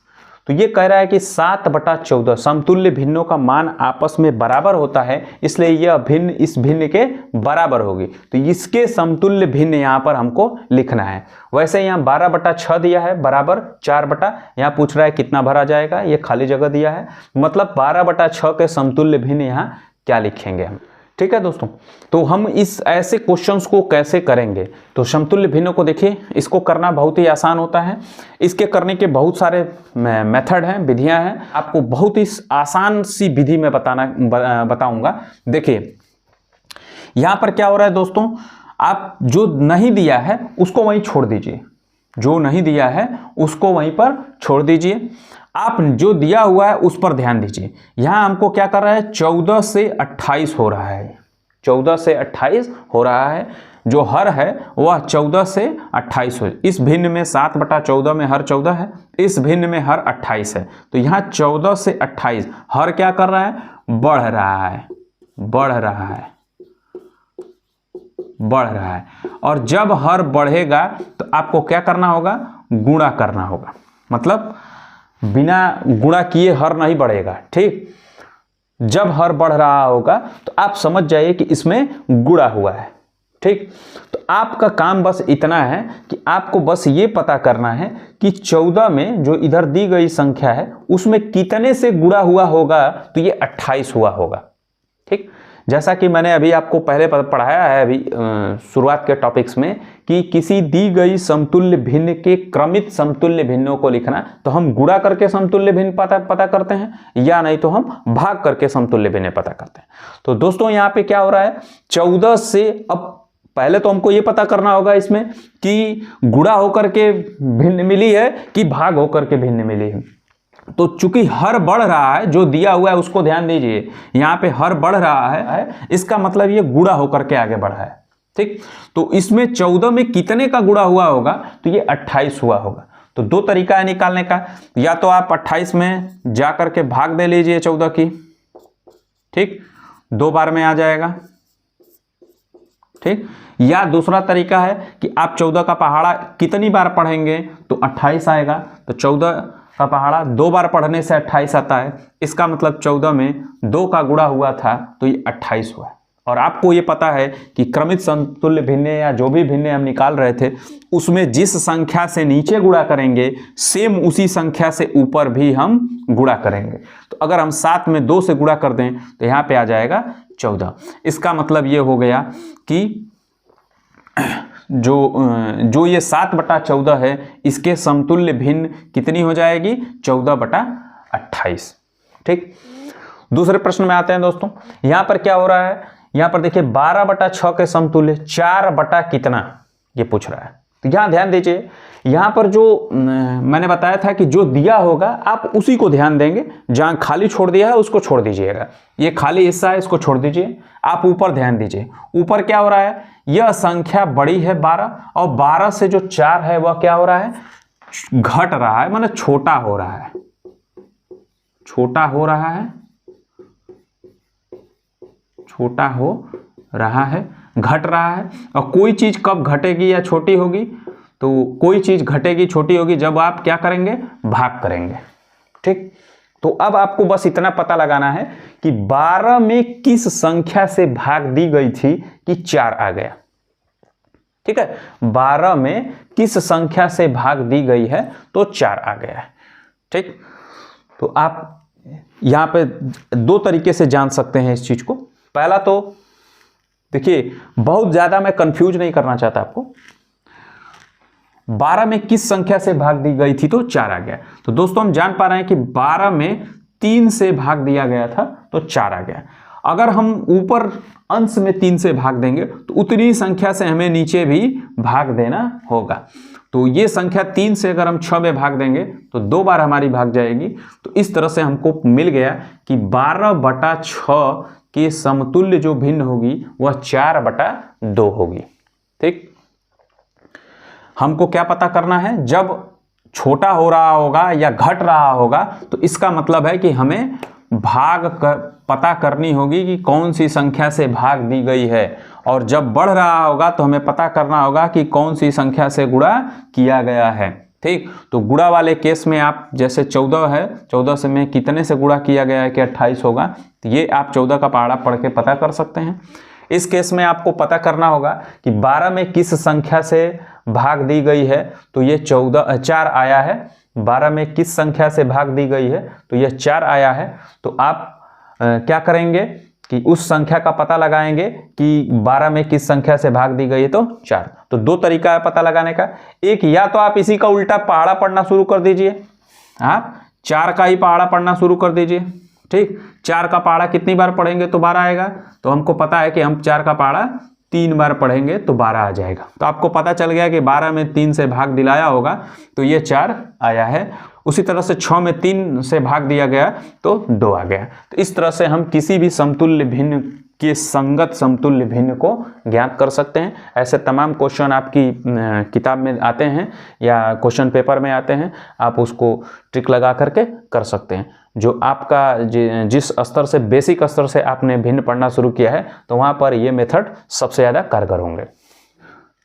तो ये कह रहा है कि 7/14 समतुल्य भिन्नों का मान आपस में बराबर होता है, इसलिए यह भिन्न इस भिन्न के बराबर होगी। तो इसके समतुल्य भिन्न यहाँ पर हमको लिखना है। वैसे यहाँ 12/6 दिया है बराबर 4/, यहाँ पूछ रहा है कितना भरा जाएगा, ये खाली जगह दिया है, मतलब 12/6 के समतुल्य भिन्न यहाँ क्या लिखेंगे हम। ठीक है दोस्तों, तो हम इस ऐसे क्वेश्चंस को कैसे करेंगे, तो समतुल्य भिन्नों को देखिए, इसको करना बहुत ही आसान होता है। इसके करने के बहुत सारे मेथड हैं, विधियां हैं। आपको बहुत ही आसान सी विधि में बताऊंगा। देखिए यहां पर क्या हो रहा है दोस्तों, आप जो नहीं दिया है उसको वहीं छोड़ दीजिए, जो नहीं दिया है उसको वहीं पर छोड़ दीजिए, आप जो दिया हुआ है उस पर ध्यान दीजिए। यहां हमको क्या कर रहा है, 14 से 28 हो रहा है, 14 से 28 हो रहा है। जो हर है वह 14 से 28 हो, इस भिन्न में 7/14 में हर 14 है, इस भिन्न में हर 28 है। तो यहाँ 14 से 28 हर क्या कर रहा है, बढ़ रहा है, बढ़ रहा है, बढ़ रहा है। और जब हर बढ़ेगा तो आपको क्या करना होगा, गुणा करना होगा। मतलब बिना गुणा किए हर नहीं बढ़ेगा, ठीक। जब हर बढ़ रहा होगा तो आप समझ जाइए कि इसमें गुणा हुआ है, ठीक। तो आपका काम बस इतना है कि आपको बस ये पता करना है कि 14 में जो इधर दी गई संख्या है उसमें कितने से गुणा हुआ होगा, तो ये 28 हुआ होगा, ठीक। जैसा कि मैंने अभी आपको पहले पढ़ाया है अभी शुरुआत के टॉपिक्स में कि किसी दी गई समतुल्य भिन्न के क्रमित समतुल्य भिन्नों को लिखना, तो हम गुणा करके समतुल्य भिन्न पता करते हैं, या नहीं तो हम भाग करके समतुल्य भिन्न पता करते हैं। तो दोस्तों यहाँ पे क्या हो रहा है, 14 से अब पहले तो हमको ये पता करना होगा इसमें कि गुणा होकर के भिन्न मिली है कि भाग होकर के भिन्न मिली है। तो चूंकि हर बढ़ रहा है, जो दिया हुआ है उसको ध्यान दीजिए, यहाँ पे हर बढ़ रहा है, इसका मतलब ये गुणा होकर के आगे बढ़ा है, ठीक। तो इसमें 14 में कितने का गुणा हुआ होगा, तो ये 28 हुआ होगा। तो दो तरीका है निकालने का, या तो आप 28 में जा करके भाग दे लीजिए 14 की, ठीक, 2 बार में आ जाएगा, ठीक। या दूसरा तरीका है कि आप 14 का पहाड़ा कितनी बार पढ़ेंगे तो 28 आएगा। तो 14 का पहाड़ा 2 बार पढ़ने से 28 आता है, इसका मतलब 14 में 2 का गुणा हुआ था तो ये 28 हुआ। और आपको ये पता है कि क्रमित समतुल्य भिन्न या जो भी भिन्न हम निकाल रहे थे उसमें जिस संख्या से नीचे गुणा करेंगे सेम उसी संख्या से ऊपर भी हम गुणा करेंगे। तो अगर हम 7 में 2 से गुणा कर दें तो यहाँ पे आ जाएगा 14। इसका मतलब ये हो गया कि जो ये 7/14 है इसके समतुल्य भिन्न कितनी हो जाएगी, 14/28, ठीक। दूसरे प्रश्न में आते हैं दोस्तों। यहां पर क्या हो रहा है, यहां पर देखिए 12/6 के समतुल्य 4 बटा कितना ये पूछ रहा है। तो यहां ध्यान दीजिए, यहां पर जो मैंने बताया था कि जो दिया होगा आप उसी को ध्यान देंगे, जहां खाली छोड़ दिया है उसको छोड़ दीजिएगा। ये खाली हिस्सा है इसको छोड़ दीजिए, आप ऊपर ध्यान दीजिए। ऊपर क्या हो रहा है, यह संख्या बड़ी है 12 और 12 से जो 4 है वह क्या हो रहा है, घट रहा है, मतलब छोटा हो रहा है, छोटा हो रहा है, छोटा हो रहा है, घट रहा है। और कोई चीज कब घटेगी या छोटी होगी, तो कोई चीज घटेगी छोटी होगी जब आप क्या करेंगे, भाग करेंगे, ठीक। तो अब आपको बस इतना पता लगाना है कि 12 में किस संख्या से भाग दी गई थी कि 4 आ गया, ठीक है। 12 में किस संख्या से भाग दी गई है तो 4 आ गया है, ठीक। तो आप यहां पे 2 तरीके से जान सकते हैं इस चीज को। पहला तो देखिए, बहुत ज्यादा मैं कंफ्यूज नहीं करना चाहता आपको। 12 में किस संख्या से भाग दी गई थी तो 4 आ गया। तो दोस्तों हम जान पा रहे हैं कि 12 में 3 से भाग दिया गया था तो 4 आ गया। अगर हम ऊपर अंश में 3 से भाग देंगे तो उतनी संख्या से हमें नीचे भी भाग देना होगा। तो ये संख्या 3 से अगर हम 6 में भाग देंगे तो 2 बार हमारी भाग जाएगी। तो इस तरह से हमको मिल गया कि 12/6 के समतुल्य जो भिन्न होगी वह 4/2 होगी, ठीक। हमको क्या पता करना है, जब छोटा हो रहा होगा या घट रहा होगा तो इसका मतलब है कि हमें पता करनी होगी कि कौन सी संख्या से भाग दी गई है। और जब बढ़ रहा होगा तो हमें पता करना होगा कि कौन सी संख्या से गुणा किया गया है, ठीक। तो गुणा वाले केस में आप जैसे 14 है, 14 से में कितने से गुणा किया गया है कि 28 होगा, तो ये आप 14 का पहाड़ा पढ़ के पता कर सकते हैं। इस केस में आपको पता करना होगा कि 12 में किस संख्या से भाग दी गई है तो ये 4 आया है। 12 में किस संख्या से भाग दी गई है तो ये 4 आया है। तो आप क्या करेंगे कि उस संख्या का पता लगाएंगे कि 12 में किस संख्या से भाग दी गई है तो 4। तो 2 तरीका है पता लगाने का। एक, या तो आप इसी का उल्टा पहाड़ा पढ़ना शुरू कर दीजिए, आप 4 का ही पहाड़ा पढ़ना शुरू कर दीजिए, ठीक। 4 का पहाड़ा कितनी बार पढ़ेंगे तो 12 आएगा। तो हमको पता है कि हम 4 का पहाड़ा 3 बार पढ़ेंगे तो 12 आ जाएगा। तो आपको पता चल गया कि 12 में 3 से भाग दिलाया होगा तो ये 4 आया है। उसी तरह से 6 में 3 से भाग दिया गया तो 2 आ गया। तो इस तरह से हम किसी भी समतुल्य भिन्न के संगत समतुल्य भिन्न को ज्ञात कर सकते हैं। ऐसे तमाम क्वेश्चन आपकी किताब में आते हैं या क्वेश्चन पेपर में आते हैं, आप उसको ट्रिक लगा करके कर सकते हैं। जो आपका जिस स्तर से, बेसिक स्तर से आपने भिन्न पढ़ना शुरू किया है, तो वहाँ पर ये मेथड सबसे ज़्यादा कारगर होंगे।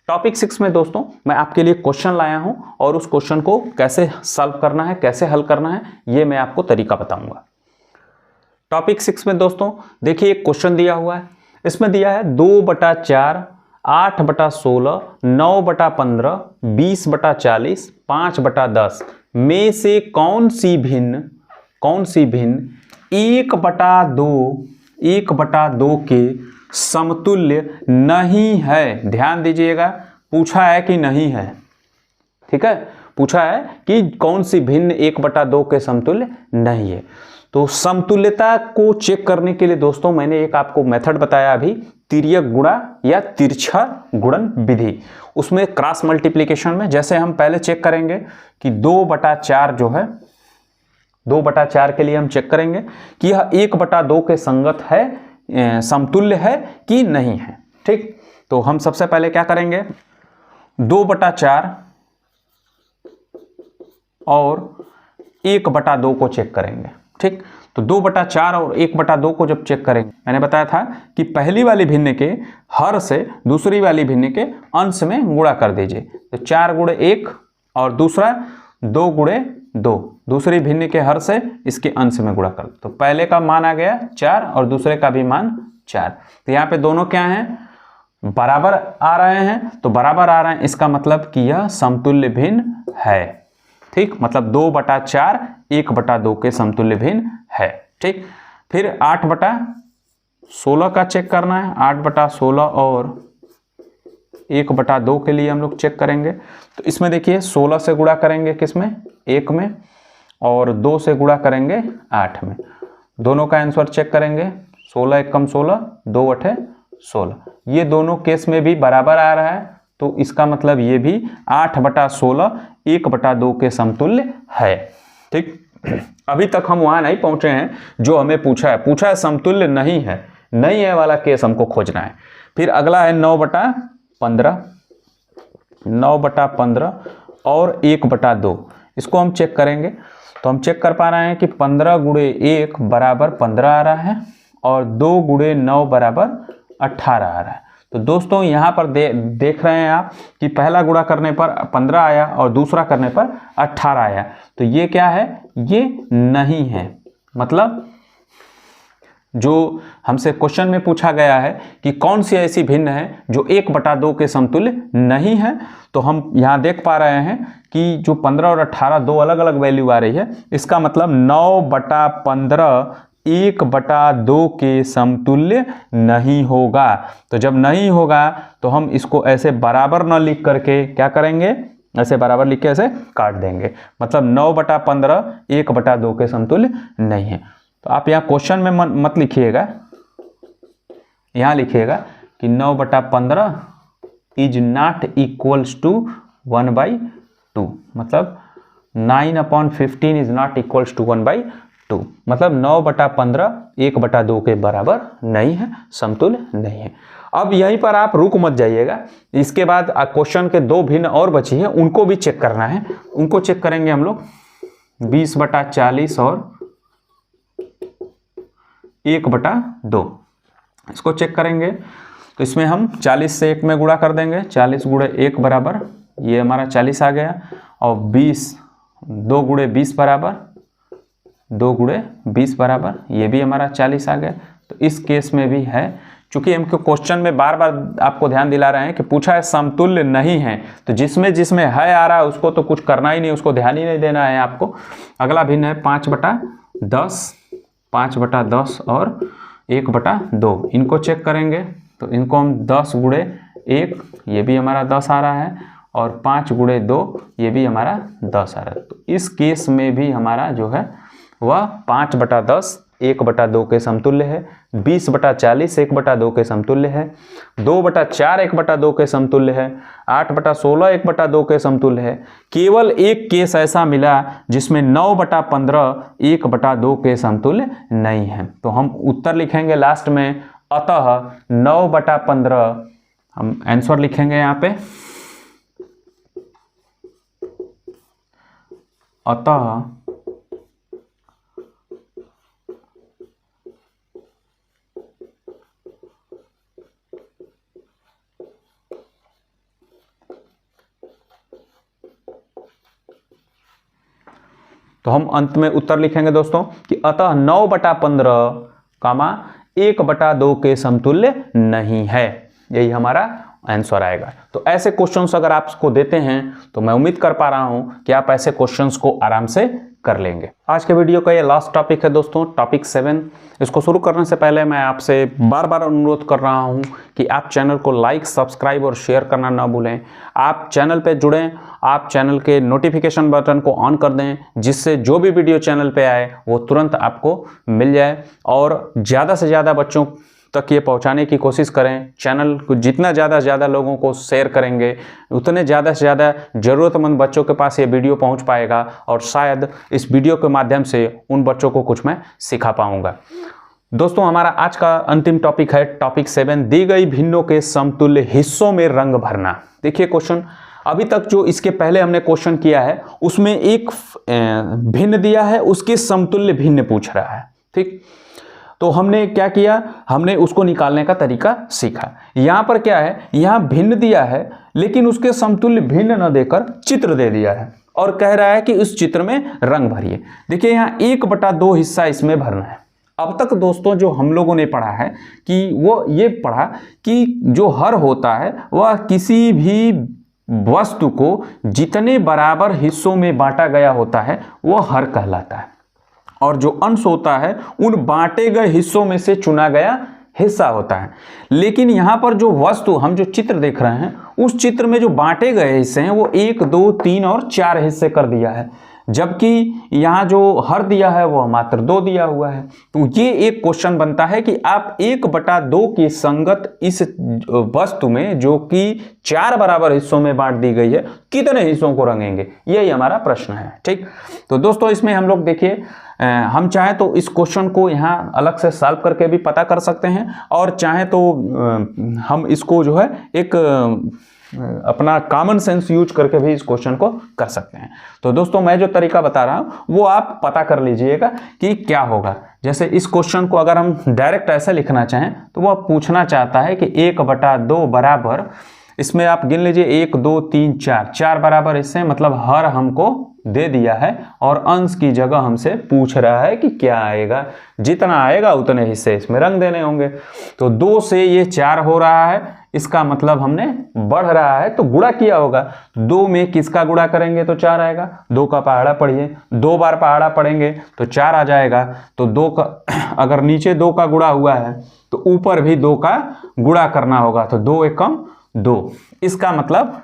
टॉपिक 6 में दोस्तों मैं आपके लिए क्वेश्चन लाया हूँ और उस क्वेश्चन को कैसे सॉल्व करना है, कैसे हल करना है, ये मैं आपको तरीका बताऊंगा। टॉपिक 6 में दोस्तों देखिए एक क्वेश्चन दिया हुआ है। इसमें दिया है 2/4, 8/16, 9/15, 20/40, 5/10 में से कौन सी भिन्न 1/2 के समतुल्य नहीं है। ध्यान दीजिएगा, पूछा है कि नहीं है, ठीक है, पूछा है कि कौन सी भिन्न 1/2 के समतुल्य नहीं है। तो समतुल्यता को चेक करने के लिए दोस्तों मैंने एक आपको मेथड बताया अभी, तिर्यक गुणा या तिरछा गुणन विधि। उसमें क्रॉस मल्टीप्लिकेशन में जैसे हम पहले चेक करेंगे कि 2/4 जो है, 2/4 के लिए हम चेक करेंगे कि यह 1/2 के संगत है, समतुल्य है कि नहीं है। ठीक, तो हम सबसे पहले क्या करेंगे, 2/4 और 1/2 को चेक करेंगे। ठीक, तो 2/4 और 1/2 को जब चेक करेंगे, मैंने बताया था कि पहली वाली भिन्न के हर से दूसरी वाली भिन्न के अंश में गुणा कर दीजिए। तो 4 × 1 और दूसरा 2 × 2, दूसरी भिन्न के हर से इसके अंश में गुणा कर, तो पहले का मान आ गया 4 और दूसरे का भी मान 4। तो यहाँ पे दोनों क्या हैं, बराबर आ रहे हैं। तो बराबर आ रहे हैं इसका मतलब कि यह समतुल्य भिन्न है। ठीक, मतलब 2/4 1/2 के समतुल्य भिन्न है। ठीक, फिर 8/16 का चेक करना है। 8/16 और 1/2 के लिए हम लोग चेक करेंगे। तो इसमें देखिए 16 से गुणा करेंगे किसमें, 1 में, और 2 से गुणा करेंगे 8 में। दोनों का आंसर चेक करेंगे, 16 × 16, 2 × 16। ये दोनों केस में भी बराबर आ रहा है, तो इसका मतलब ये भी 8/16 1/2 के समतुल्य है। ठीक, अभी तक हम वहां नहीं पहुंचे हैं जो हमें पूछा है समतुल्य नहीं है वाला केस हमको खोजना है। फिर अगला है 9/15, 9/15 और 1/2, इसको हम चेक करेंगे। तो हम चेक कर पा रहे हैं कि 15 × 1 बराबर 15 आ रहा है और 2 × 9 बराबर 18 आ रहा है। तो दोस्तों यहाँ पर देख रहे हैं आप कि पहला गुणा करने पर 15 आया और दूसरा करने पर 18 आया। तो ये क्या है, ये नहीं है। मतलब जो हमसे क्वेश्चन में पूछा गया है कि कौन सी ऐसी भिन्न है जो 1/2 के समतुल्य नहीं है, तो हम यहाँ देख पा रहे हैं कि जो 15 और 18 दो अलग अलग वैल्यू आ रही है। इसका मतलब 9/15 1/2 के समतुल्य नहीं होगा। तो जब नहीं होगा तो हम इसको ऐसे बराबर न लिख करके क्या करेंगे, ऐसे बराबर लिख के ऐसे काट देंगे। मतलब 9/15 1/2 के समतुल्य नहीं है। तो आप यहाँ क्वेश्चन में मत लिखिएगा, यहाँ लिखिएगा कि 9/15 इज नॉट इक्वल्स टू 1/2। मतलब 9/15 इज नॉट इक्वल्स टू 1/2। मतलब 9/15 1/2 के बराबर नहीं है, समतुल्य नहीं है। अब यहीं पर आप रुक मत जाइएगा, इसके बाद क्वेश्चन के 2 भिन्न और बची है, उनको भी चेक करना है। उनको चेक करेंगे हम लोग, 20/40 और 1/2, इसको चेक करेंगे। तो इसमें हम 40 से 1 में गुणा कर देंगे। 40 × 1 बराबर, ये हमारा 40 आ गया, और 2 × 20 बराबर, 2 × 20 बराबर, ये भी हमारा 40 आ गया। तो इस केस में भी है, चूंकि हमको क्वेश्चन में बार बार आपको ध्यान दिला रहे हैं कि पूछा है समतुल्य नहीं है, तो जिसमें जिसमें है आ रहा है उसको तो कुछ करना ही नहीं, उसको ध्यान ही नहीं देना है आपको। अगला भिन्न है 5/10, 5/10 और 1/2, इनको चेक करेंगे। तो इनको हम 10 × 1, ये भी हमारा 10 आ रहा है, और 5 × 2, ये भी हमारा 10 आ रहा है। तो इस केस में भी हमारा जो है वह 5/10 1/2 के समतुल्य है, 20/40 1/2 के समतुल्य है, 2/4 1/2 के समतुल्य है, 8/16 1/2 के समतुल्य है। केवल एक केस ऐसा मिला जिसमें 9/15 1/2 के समतुल्य नहीं है। तो हम उत्तर लिखेंगे लास्ट में अतः 9/15 हम आंसर लिखेंगे यहाँ पे, अतः तो हम अंत में उत्तर लिखेंगे दोस्तों कि अतः 9/15 कामा 1/2 के समतुल्य नहीं है, यही हमारा आंसर आएगा। तो ऐसे क्वेश्चंस अगर आपको देते हैं तो मैं उम्मीद कर पा रहा हूं कि आप ऐसे क्वेश्चंस को आराम से कर लेंगे। आज के वीडियो का ये लास्ट टॉपिक है दोस्तों, टॉपिक 7। इसको शुरू करने से पहले मैं आपसे बार बार अनुरोध कर रहा हूं कि आप चैनल को लाइक, सब्सक्राइब और शेयर करना ना भूलें। आप चैनल पे जुड़ें, आप चैनल के नोटिफिकेशन बटन को ऑन कर दें, जिससे जो भी वीडियो चैनल पे आए वो तुरंत आपको मिल जाए, और ज़्यादा से ज़्यादा बच्चों तक ये पहुंचाने की कोशिश करें। चैनल को जितना ज़्यादा से ज़्यादा लोगों को शेयर करेंगे उतने ज़्यादा से ज़्यादा ज़रूरतमंद बच्चों के पास ये वीडियो पहुंच पाएगा, और शायद इस वीडियो के माध्यम से उन बच्चों को कुछ मैं सिखा पाऊंगा। दोस्तों हमारा आज का अंतिम टॉपिक है टॉपिक 7, दी गई भिन्नों के समतुल्य हिस्सों में रंग भरना। देखिए क्वेश्चन, अभी तक जो इसके पहले हमने क्वेश्चन किया है उसमें एक भिन्न दिया है, उसके समतुल्य भिन्न पूछ रहा है, ठीक। तो हमने क्या किया, हमने उसको निकालने का तरीका सीखा। यहाँ पर क्या है, यहाँ भिन्न दिया है लेकिन उसके समतुल्य भिन्न न देकर चित्र दे दिया है, और कह रहा है कि उस चित्र में रंग भरिए। देखिए यहाँ 1/2 हिस्सा इसमें भरना है। अब तक दोस्तों जो हम लोगों ने पढ़ा है कि वो ये पढ़ा कि जो हर होता है वह किसी भी वस्तु को जितने बराबर हिस्सों में बांटा गया होता है वह हर कहलाता है, और जो अंश होता है उन बांटे गए हिस्सों में से चुना गया हिस्सा होता है। लेकिन यहाँ पर जो वस्तु, हम जो चित्र देख रहे हैं, उस चित्र में जो बांटे गए हिस्से हैं वो 1, 2, 3 और 4 हिस्से कर दिया है, जबकि यहाँ जो हर दिया है वो मात्र 2 दिया हुआ है। तो ये एक क्वेश्चन बनता है कि आप 1/2 की संगत इस वस्तु में जो कि 4 बराबर हिस्सों में बांट दी गई है कितने हिस्सों को रंगेंगे, यही हमारा प्रश्न है, ठीक। तो दोस्तों इसमें हम लोग देखिए, हम चाहें तो इस क्वेश्चन को यहाँ अलग से सॉल्व करके भी पता कर सकते हैं, और चाहें तो हम इसको जो है एक अपना कॉमन सेंस यूज करके भी इस क्वेश्चन को कर सकते हैं। तो दोस्तों मैं जो तरीका बता रहा हूं वो आप पता कर लीजिएगा कि क्या होगा। जैसे इस क्वेश्चन को अगर हम डायरेक्ट ऐसे लिखना चाहें तो वह पूछना चाहता है कि 1/2 बराबर, इसमें आप गिन लीजिए 1, 2, 3, 4 बराबर हिस्से, मतलब हर हमको दे दिया है और अंश की जगह हमसे पूछ रहा है कि क्या आएगा, जितना आएगा उतने हिस्से इसमें रंग देने होंगे। तो 2 से ये 4 हो रहा है, इसका मतलब हमने बढ़ रहा है तो गुणा किया होगा। 2 में किसका गुणा करेंगे तो 4 आएगा, 2 का पहाड़ा पढ़िए, 2 बार पहाड़ा पढ़ेंगे तो 4 आ जाएगा। तो 2 का अगर नीचे 2 का गुणा हुआ है तो ऊपर भी 2 का गुणा करना होगा, तो 2 एकम 2। इसका मतलब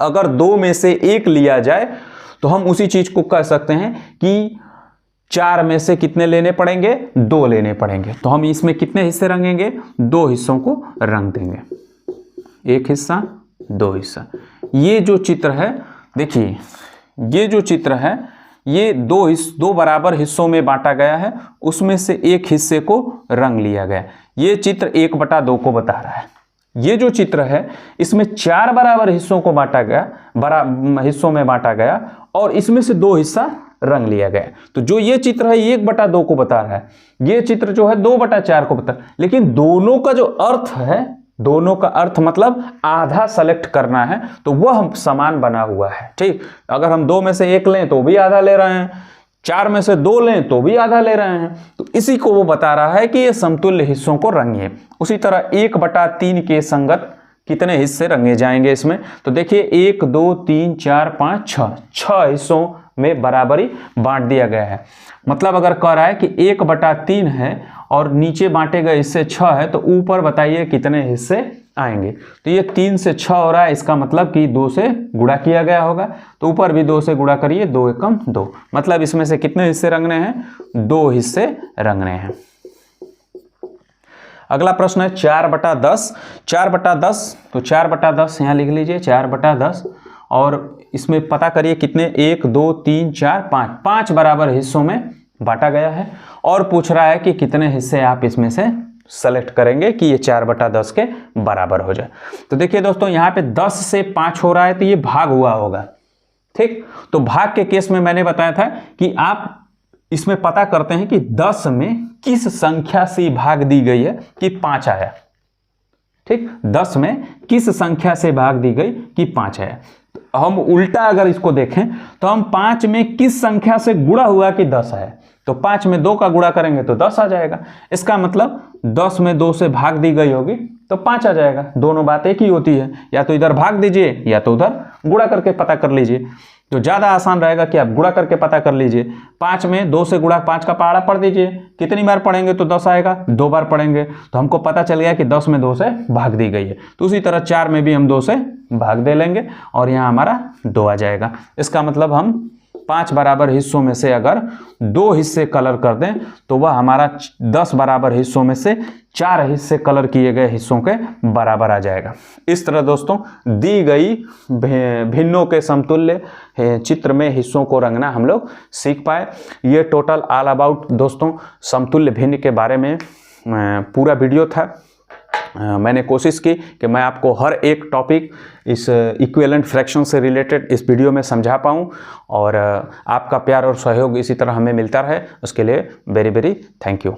अगर 2 में से 1 लिया जाए तो हम उसी चीज को कह सकते हैं कि 4 में से कितने लेने पड़ेंगे, 2 लेने पड़ेंगे। तो हम इसमें कितने हिस्से रंगेंगे, 2 हिस्सों को रंग देंगे, 1 हिस्सा 2 हिस्सा। ये जो चित्र है, देखिए ये जो चित्र है ये 2 बराबर हिस्सों में बांटा गया है, उसमें से 1 हिस्से को रंग लिया गया। ये चित्र 1/2 को बता रहा है। ये जो चित्र है इसमें 4 बराबर हिस्सों को बांटा गया, हिस्सों में बांटा गया, और इसमें से 2 हिस्सा रंग लिया गया। तो जो ये चित्र है 1/2 को बता रहा है, ये चित्र जो है 2/4 को बता, लेकिन दोनों का जो अर्थ है, दोनों का अर्थ मतलब आधा सेलेक्ट करना है, तो वह समान बना हुआ है, ठीक। अगर हम 2 में से 1 लें तो भी आधा ले रहे हैं, 4 में से 2 लें तो भी आधा ले रहे हैं, तो इसी को वो बता रहा है कि ये समतुल्य हिस्सों को रंगिए। उसी तरह 1/3 के संगत कितने हिस्से रंगे जाएंगे इसमें, तो देखिए 1, 2, 3, 4, 5, 6 हिस्सों में बराबरी बांट दिया गया है। मतलब अगर कह रहा है कि 1/3 है और नीचे बांटे गए हिस्से 6 है, तो ऊपर बताइए कितने हिस्से आएंगे। तो ये 3 से 6 हो रहा है, इसका मतलब कि 2 से गुणा किया गया होगा, तो ऊपर भी 2 से गुणा करिए, 2 एकम 2, मतलब इसमें से कितने हिस्से रंगने हैं, 2 हिस्से रंगने हैं। अगला प्रश्न है 4/10। 4/10, तो 4/10 यहाँ लिख लीजिए, 4/10, और इसमें पता करिए कितने, 1, 2, 3, 4, 5 बराबर हिस्सों में बांटा गया है, और पूछ रहा है कि कितने हिस्से आप इसमें से सेलेक्ट करेंगे कि ये 4/10 के बराबर हो जाए। तो देखिए दोस्तों यहाँ पे 10 से 5 हो रहा है तो ये भाग हुआ होगा, ठीक। तो भाग के केस में मैंने बताया था कि आप इसमें पता करते हैं कि 10 में किस संख्या से भाग दी गई है कि 5 आया, ठीक। 10 में किस संख्या से भाग दी गई कि 5 आया। हम उल्टा अगर इसको देखें तो हम 5 में किस संख्या से गुणा हुआ कि 10 आया, तो 5 में 2 का गुणा करेंगे तो 10 आ जाएगा। इसका मतलब 10 में 2 से भाग दी गई होगी तो 5 आ जाएगा। दोनों बात एक ही होती है, या तो इधर भाग दीजिए या तो उधर गुणा करके पता कर लीजिए। तो ज़्यादा आसान रहेगा कि आप गुणा करके पता कर लीजिए। 5 में 2 से गुणा 5 का पहाड़ा पढ़ दीजिए, कितनी बार पढ़ेंगे तो 10 आएगा, 2 बार पढ़ेंगे तो हमको पता चल गया कि 10 में 2 से भाग दी गई है। तो उसी तरह 4 में भी हम 2 से भाग दे लेंगे और यहाँ हमारा 2 आ जाएगा। इसका मतलब हम 5 बराबर हिस्सों में से अगर 2 हिस्से कलर कर दें तो वह हमारा 10 बराबर हिस्सों में से 4 हिस्से कलर किए गए हिस्सों के बराबर आ जाएगा। इस तरह दोस्तों दी गई भिन्नों के समतुल्य चित्र में हिस्सों को रंगना हम लोग सीख पाए। ये टोटल ऑल अबाउट दोस्तों समतुल्य भिन्न के बारे में पूरा वीडियो था। मैंने कोशिश की कि मैं आपको हर एक टॉपिक इस इक्विवेलेंट फ्रैक्शन से रिलेटेड इस वीडियो में समझा पाऊँ, और आपका प्यार और सहयोग इसी तरह हमें मिलता रहे, उसके लिए वेरी वेरी थैंक यू।